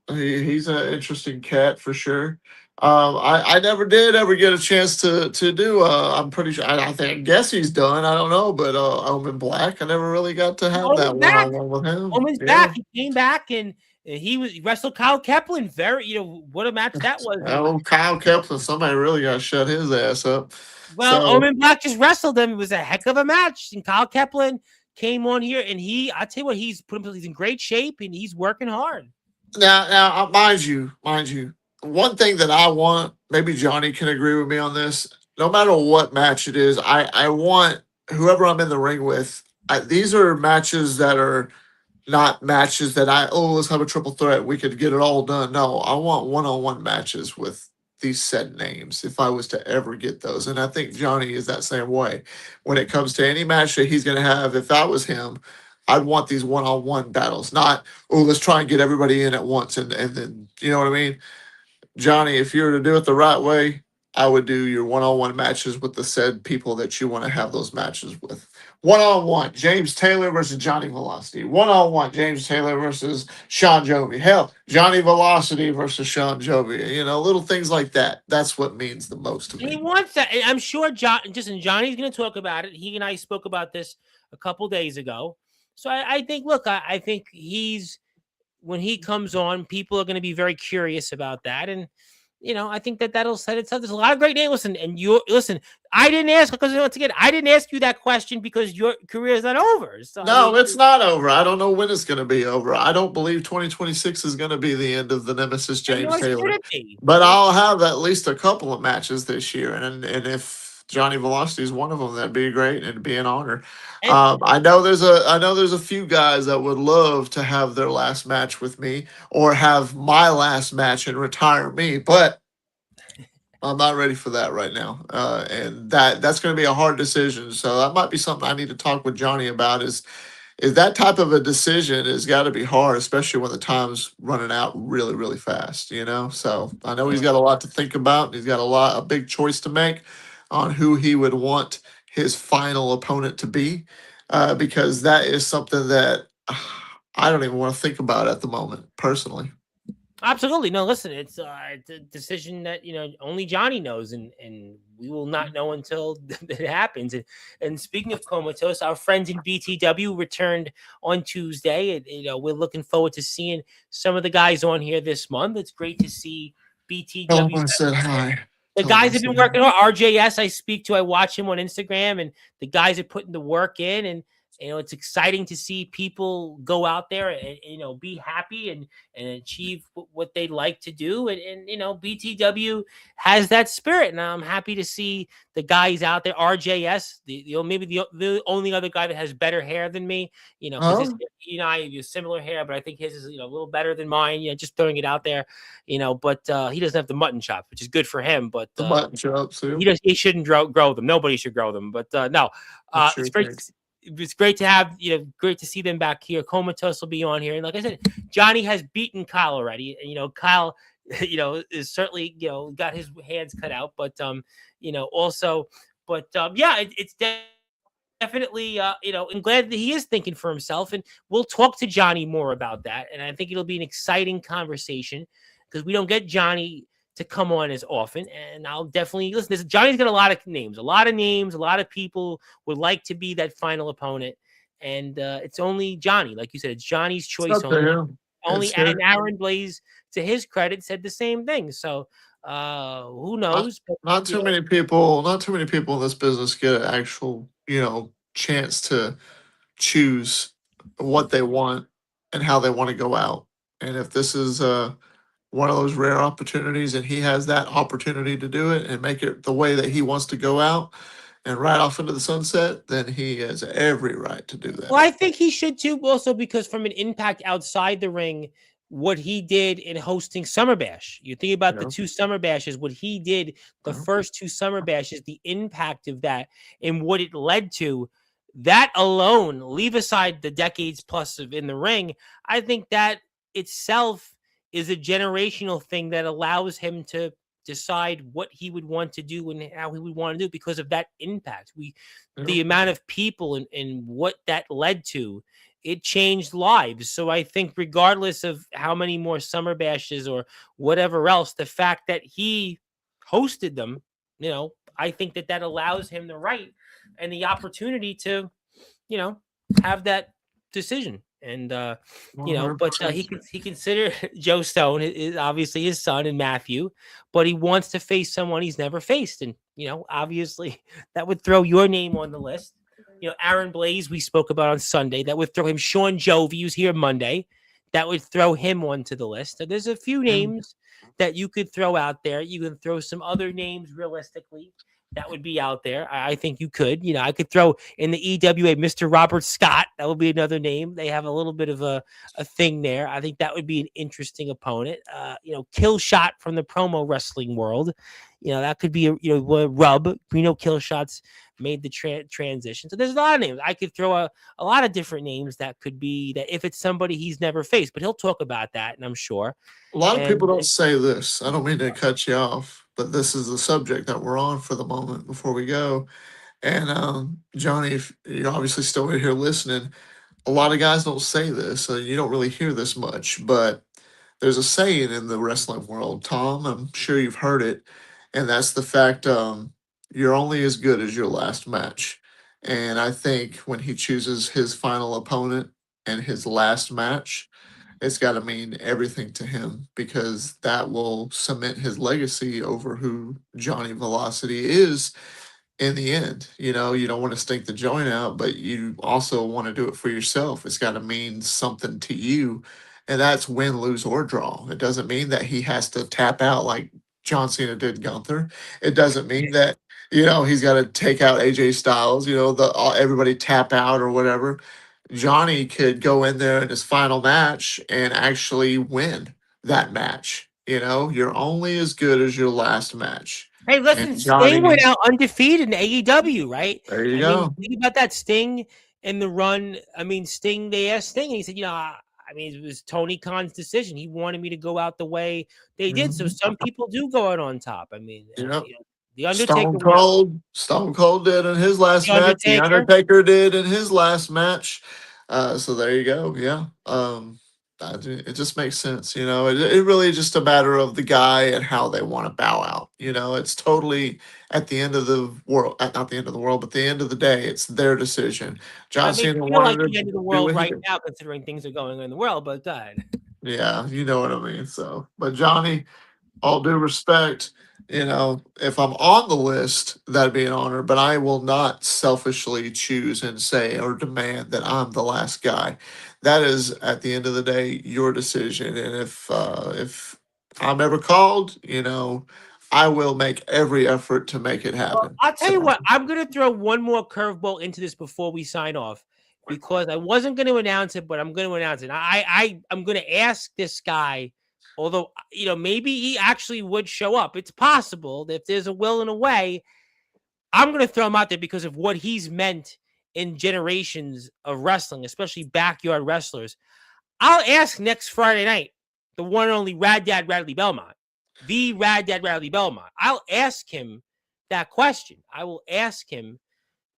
he's an interesting cat for sure. I never did ever get a chance to do. I'm pretty sure. I guess he's done. I don't know, but Omen Black. I never really got to have that Omen's one back. on one with him. Omen's Yeah. back. He came back and he wrestled Kyle Kaplan. Very, what a match that was. And Oh, Kyle Kepler. Somebody really got to shut his ass up. well, So Omen Black just wrestled him. It was a heck of a match. And Kyle Kaplan came on here, and I tell you what, he's in great shape and he's working hard. now, mind you, one thing that I want, maybe Johnny can agree with me on this. No matter what match it is, I want whoever I'm in the ring with. These are matches that are not matches that let's have a triple threat. We could get it all done. No, I want one-on-one matches with these said names if I was to ever get those. And I think Johnny is that same way. When it comes to any match that he's going to have, if I was him, I'd want these one-on-one battles, not, let's try and get everybody in at once. And then, you know what I mean? Johnny, if you were to do it the right way, I would do your one-on-one matches with the said people that you want to have those matches with. One-on-one, James Taylor versus Johnny Velocity. One-on-one, James Taylor versus Sean Jovi. Hell, Johnny Velocity versus Sean Jovi. Little things like that. That's what means the most to And he me. wants that. And I'm sure Johnny's going to talk about it. He and I spoke about this a couple days ago. So I think, look, I think when he comes on, people are going to be very curious about that. And, I think that'll set itself. There's a lot of great names. Listen, I didn't ask because once again, I didn't ask you that question because your career is not over. So, No, it's not over. I don't know when it's going to be over. I don't believe 2026 is going to be the end of the Nemesis and James nor should Taylor. it be. But I'll have at least a couple of matches this year, and if Johnny Velocity is one of them, that'd be great and it'd be an honor. And I know there's a few guys that would love to have their last match with me or have my last match and retire me, but I'm not ready for that right now, and that's going to be a hard decision. So that might be something I need to talk with Johnny about. Is that type of a decision has got to be hard, especially when the time's running out really, really fast, So I know he's got a lot to think about. He's got a big choice to make on who he would want his final opponent to be, because that is something that I don't even want to think about at the moment, personally. absolutely. No, listen, it's a decision that only Johnny knows, and we will not know until it happens. And speaking of comatose, our friends in BTW returned on Tuesday, and we're looking forward to seeing some of the guys on here this month. It's great to see Tell him BTW. I said hi. The Tell him I guys have been said hi. working hard. RJS, I speak to, I watch him on Instagram, and the guys are putting the work in. And it's exciting to see people go out there and be happy and achieve what they'd like to do. And BTW has that spirit, and I'm happy to see the guys out there. RJS, maybe the only other guy that has better hair than me, because Huh? I have similar hair, but I think his is a little better than mine. Just throwing it out there, but he doesn't have the mutton chops, which is good for him. But The mutton chops, too. he shouldn't grow them. Nobody should grow them. But no, I'm sure it's he great. can. It's great to have great to see them back here. Comatose will be on here, and like I said, Johnny has beaten Kyle already, and Kyle, is certainly got his hands cut out, but also, but yeah, it's definitely I'm glad that he is thinking for himself, and we'll talk to Johnny more about that, and I think it'll be an exciting conversation because we don't get Johnny to come on as often, and I'll definitely listen. Johnny's got a lot of names, a lot of people would like to be that final opponent, and it's only Johnny, like you said, it's Johnny's It's choice up to only. him. It's his. And Aaron Blaze, to his credit, said the same thing. So who Not, knows? But not too many people. Not too many people in this business get an actual, chance to choose what they want and how they want to go out. And if this is one of those rare opportunities, and he has that opportunity to do it and make it the way that he wants to go out and ride off into the sunset, then he has every right to do Well, that. I think he should too, also because from an impact outside the ring, what he did in hosting Summer Bash. You think about the You two Summer Bashes, what he did, the know? first two Summer Bashes, the impact of that and what it led to. That alone, leave aside the decades plus of in the ring, I think that itself is a generational thing that allows him to decide what he would want to do and how he would want to do because of that impact. Yeah. The amount of people and what that led to it changed lives. So I think regardless of how many more summer bashes or whatever else, the fact that he hosted them, I think that allows him the right and the opportunity to, you know, have that decision. And but 100%. he considered Joe Stone is obviously his son and Matthew, but he wants to face someone he's never faced, and obviously that would throw your name on the list. Aaron Blaze we spoke about on Sunday. That would throw him. Sean Jovi who's here Monday. That would throw him onto the list. So there's a few names that you could throw out there. You can throw some other names realistically that would be out there. I think you could. I could throw in the EWA Mr. Robert Scott. That would be another name. They have a little bit of a thing there. I think that would be an interesting opponent. Kill Shot from the promo wrestling world. That could be a rub. Kill Shots made the transition. So there's a lot of names. I could throw a lot of different names that could be that if it's somebody he's never faced, but he'll talk about that, and I'm sure. A lot of people don't say this. I don't mean to cut you off, but this is the subject that we're on for the moment before we go. And Johnny, if you're obviously still here listening, a lot of guys don't say this, so you don't really hear this much. But there's a saying in the wrestling world, Tom. I'm sure you've heard it, and that's the fact you're only as good as your last match. And I think when he chooses his final opponent and his last match, it's got to mean everything to him because that will cement his legacy over who Johnny Velocity is in the end. You don't want to stink the joint out, but you also want to do it for yourself. It's got to mean something to you. And that's win, lose, or draw. It doesn't mean that he has to tap out like John Cena did Gunther. It doesn't mean that, he's got to take out AJ Styles, everybody tap out or whatever. Johnny could go in there in his final match and actually win that match. You're only as good as your last match. Hey, listen, And Sting went Johnny, out undefeated in AEW, right? there you I mean, go. think about that Sting in the run. I mean, Sting, they asked Sting, and he said, it was Tony Khan's decision. He wanted me to go out the way they did. So Mhm. some people do go out on top. I mean, Yep. the Undertaker Stone went out. Cold, Stone Cold did in his last The match. The Undertaker. Undertaker did in his last match. So there you go. Yeah. It just makes sense. It really just a matter of the guy and how they want to bow out. It's totally at the end of the world, not the end of the world, but the end of the day, it's their decision. John That makes Cena me feel like wanted the to end of the do world what he right did. now, considering things are going on in the world. But go ahead. Yeah, you know what I mean. So, but Johnny, all due respect, if I'm on the list, that'd be an honor, but I will not selfishly choose and say or demand that I'm the last guy. That is, at the end of the day, your decision. And if I'm ever called, I will make every effort to make it Well, happen. I'll tell you So, what, I'm going to throw one more curveball into this before we sign off because I wasn't going to announce it, but I'm going to announce it. I'm going to ask this guy, although, maybe he actually would show up. It's possible that if there's a will and a way, I'm going to throw him out there because of what he's meant in generations of wrestling, especially backyard wrestlers. I'll ask next Friday night, the one and only Rad Dad Radley Belmont, the Rad Dad Radley Belmont. I'll ask him that question. I will ask him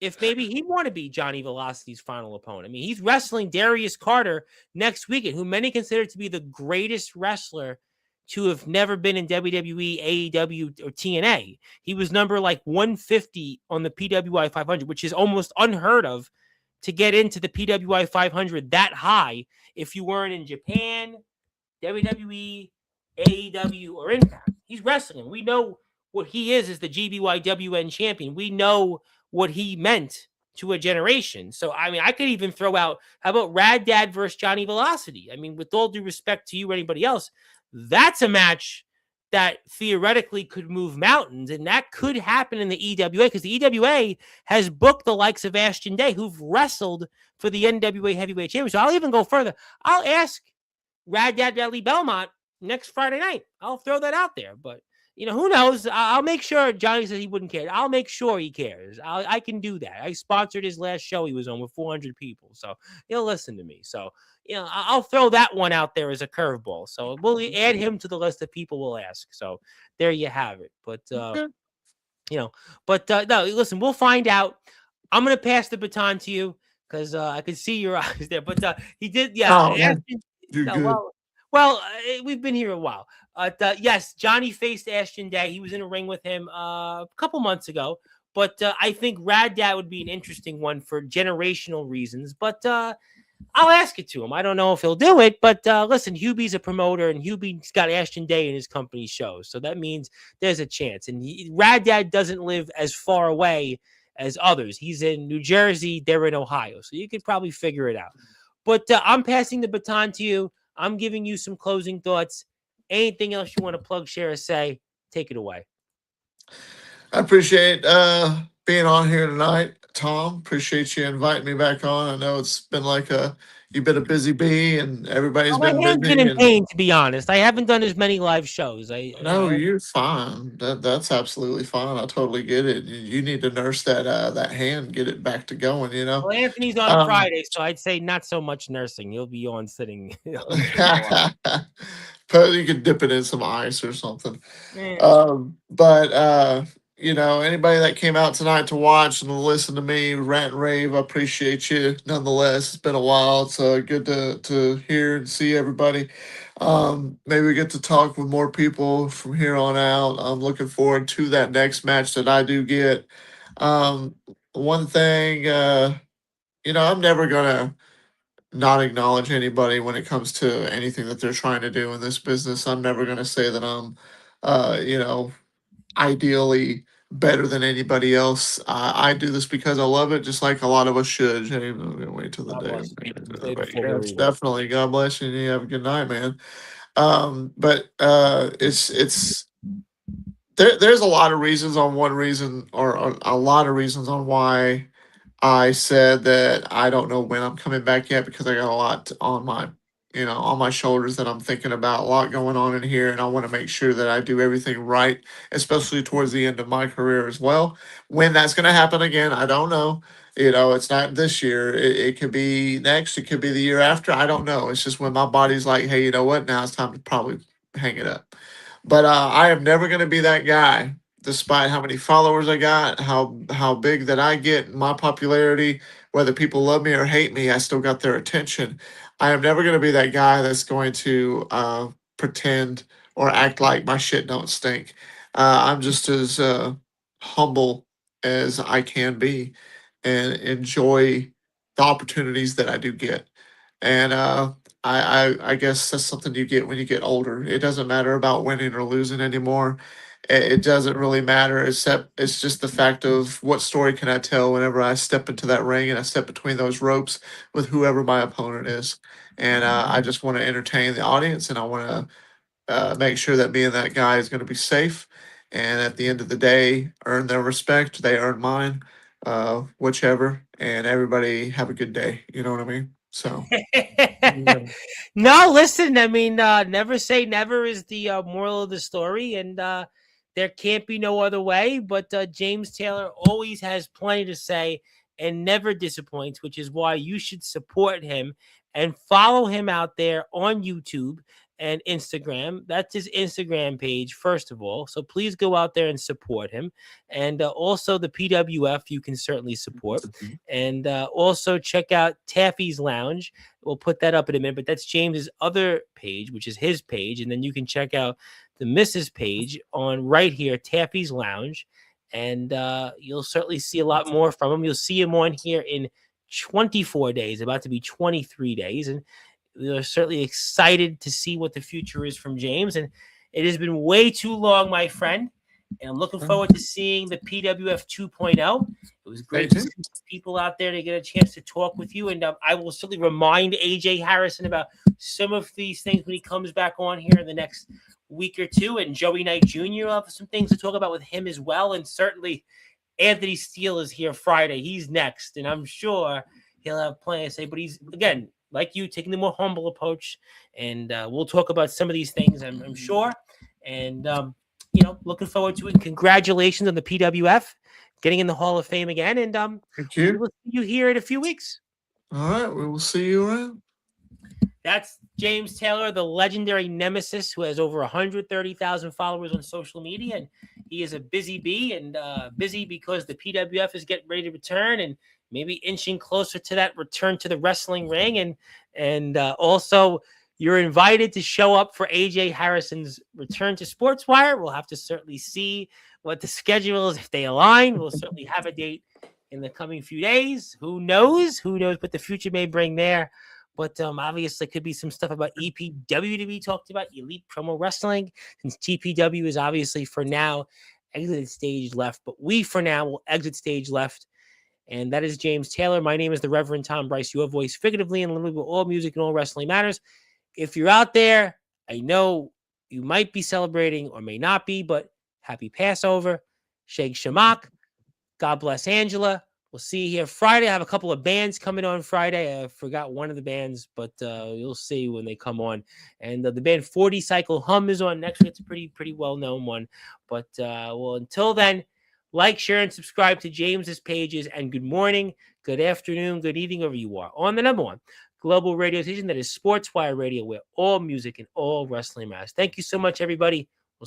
if maybe he'd want to be Johnny Velocity's final opponent. I mean, he's wrestling Darius Carter next weekend, who many consider to be the greatest wrestler to have never been in WWE, AEW, or TNA. He was number like 150 on the PWI 500, which is almost unheard of to get into the PWI 500 that high if you weren't in Japan, WWE, AEW, or Impact. He's wrestling. We know what he is as the GBYWN champion. We know what he meant to a generation. So, I mean, I could even throw out, how about Rad Dad versus Johnny Velocity? I mean, with all due respect to you or anybody else, that's a match that theoretically could move mountains, and that could happen in the EWA because the EWA has booked the likes of Ashton Day, who've wrestled for the NWA Heavyweight Championship. So I'll even go further. I'll ask Rad Dad Radley Belmont next Friday night. I'll throw that out there, but who knows? I'll make sure. Johnny says he wouldn't care. I'll make sure he cares. I can do that. I sponsored his last show he was on with 400 people, so he'll listen to me. So I'll throw that one out there as a curveball. So we'll add him to the list of people we'll ask. So there you have it. But okay. no, listen, we'll find out. I'm gonna pass the baton to you because I could see your eyes there. But he did, yeah. Oh man, Ashton, you're no, good. we've been here a while. Yes, Johnny faced Ashton Day. He was in a ring with him a couple months ago. But I think Rad Dad would be an interesting one for generational reasons. But I'll ask it to him. I don't know if he'll do it, but listen, Hubie's a promoter, and Hubie's got Ashton Day in his company shows, so that means there's a chance. And Rad Dad doesn't live as far away as others. He's in New Jersey, they're in Ohio, so you could probably figure it out. But I'm passing the baton to you. I'm giving you some closing thoughts. Anything else you want to plug, share, or say? Take it away. I appreciate being on here tonight, Tom. Appreciate you inviting me back on. I know it's been like you've been a busy bee, and everybody's Oh, my been hand's been busy. in And pain, to be honest. I haven't done as many live shows. no, you're fine. That's absolutely fine. I totally get it. You need to nurse that hand, get it back to going. You know. Well, Anthony's on Um, Friday, so I'd say not so much nursing. You'll be on sitting. On but you could dip it in some ice or something. Eh. But anybody that came out tonight to watch and to listen to me rant and rave, I appreciate you nonetheless. It's been a while. It's good to hear and see everybody. Maybe we get to talk with more people from here on out. I'm looking forward to that next match that I do get. Um, One thing, I'm never gonna not acknowledge anybody when it comes to anything that they're trying to do in this business. I'm never gonna say that I'm, you know, ideally better than anybody else. I do this because I love it, just like a lot of us should. Hey, I'm gonna wait till the God day. bless you. Say it But before we yes, leave it. definitely. God bless you. And you have a good night, man. But it's there's a lot of reasons on one reason or a lot of reasons on why I said that I don't know when I'm coming back yet because I got a lot on my shoulders that I'm thinking about, a lot going on in here, and I want to make sure that I do everything right, especially towards the end of my career as well. When that's going to happen again, I don't know. It's not this year. It could be next. It could be the year after. I don't know. It's just when my body's like, hey, you know what? Now it's time to probably hang it up. But I am never going to be that guy, despite how many followers I got, how big that I get, my popularity, whether people love me or hate me, I still got their attention. I am never going to be that guy that's going to pretend or act like my shit don't stink. I'm just as humble as I can be and enjoy the opportunities that I do get. And I guess that's something you get when you get older. It doesn't matter about winning or losing anymore. It doesn't really matter, except it's just the fact of what story can I tell whenever I step into that ring and I step between those ropes with whoever my opponent is. And I just want to entertain the audience, and I want to make sure that being that guy is going to be safe. And at the end of the day, earn their respect. They earn mine, whichever. And everybody have a good day. You know what I mean? So. Yeah. No, listen, I mean, never say never is the moral of the story, and there can't be no other way. But James Taylor always has plenty to say and never disappoints, which is why you should support him and follow him out there on YouTube and Instagram. That's his Instagram page, first of all. So please go out there and support him. And also the PWF, you can certainly support. And also check out Taffy's Lounge. We'll put that up in a minute, but that's James's other page, which is his page. And then you can check out the Mrs. page on right here, Taffy's Lounge. And you'll certainly see a lot more from him. You'll see him on here in 24 days, about to be 23 days. And we're certainly excited to see what the future is from James. And it has been way too long, my friend. And I'm looking forward to seeing the PWF 2.0. It was great to see people out there to get a chance to talk with you. And I will certainly remind AJ Harrison about some of these things when he comes back on here in the next week or two. And Joey Knight Jr. will have some things to talk about with him as well. And certainly Anthony Steele is here Friday. He's next. And I'm sure he'll have plenty to say. But he's, again, like you, taking the more humble approach. And we'll talk about some of these things, I'm sure. And, looking forward to it. And congratulations on the PWF getting in the Hall of Fame again. And Thank you. we'll see you here in a few weeks. All right. We will see you around. That's James Taylor, the legendary nemesis who has over 130,000 followers on social media. And he is a busy bee and busy because the PWF is getting ready to return. And maybe inching closer to that return to the wrestling ring. And also, you're invited to show up for AJ Harrison's return to Sportswire. We'll have to certainly see what the schedule is. If they align, we'll certainly have a date in the coming few days. Who knows? Who knows what the future may bring there? But obviously, could be some stuff about EPW to be talked about, Elite Promo Wrestling, since TPW is obviously for now exited stage left. But we, for now, will exit stage left. And that is James Taylor. My name is the Reverend Tom Bryce, your voice figuratively and literally with all music and all wrestling matters. If you're out there, I know you might be celebrating or may not be, but happy Passover. Sheg Shamak. God bless Angela. We'll see you here Friday. I have a couple of bands coming on Friday. I forgot one of the bands, but you'll see when they come on. And the band 40 Cycle Hum is on next week. It's a pretty well-known one. But well, until then, like, share, and subscribe to James's pages. And good morning, good afternoon, good evening, wherever you are, on the number one global radio station that is Sportswire Radio, where all music and all wrestling matters. Thank you so much, everybody.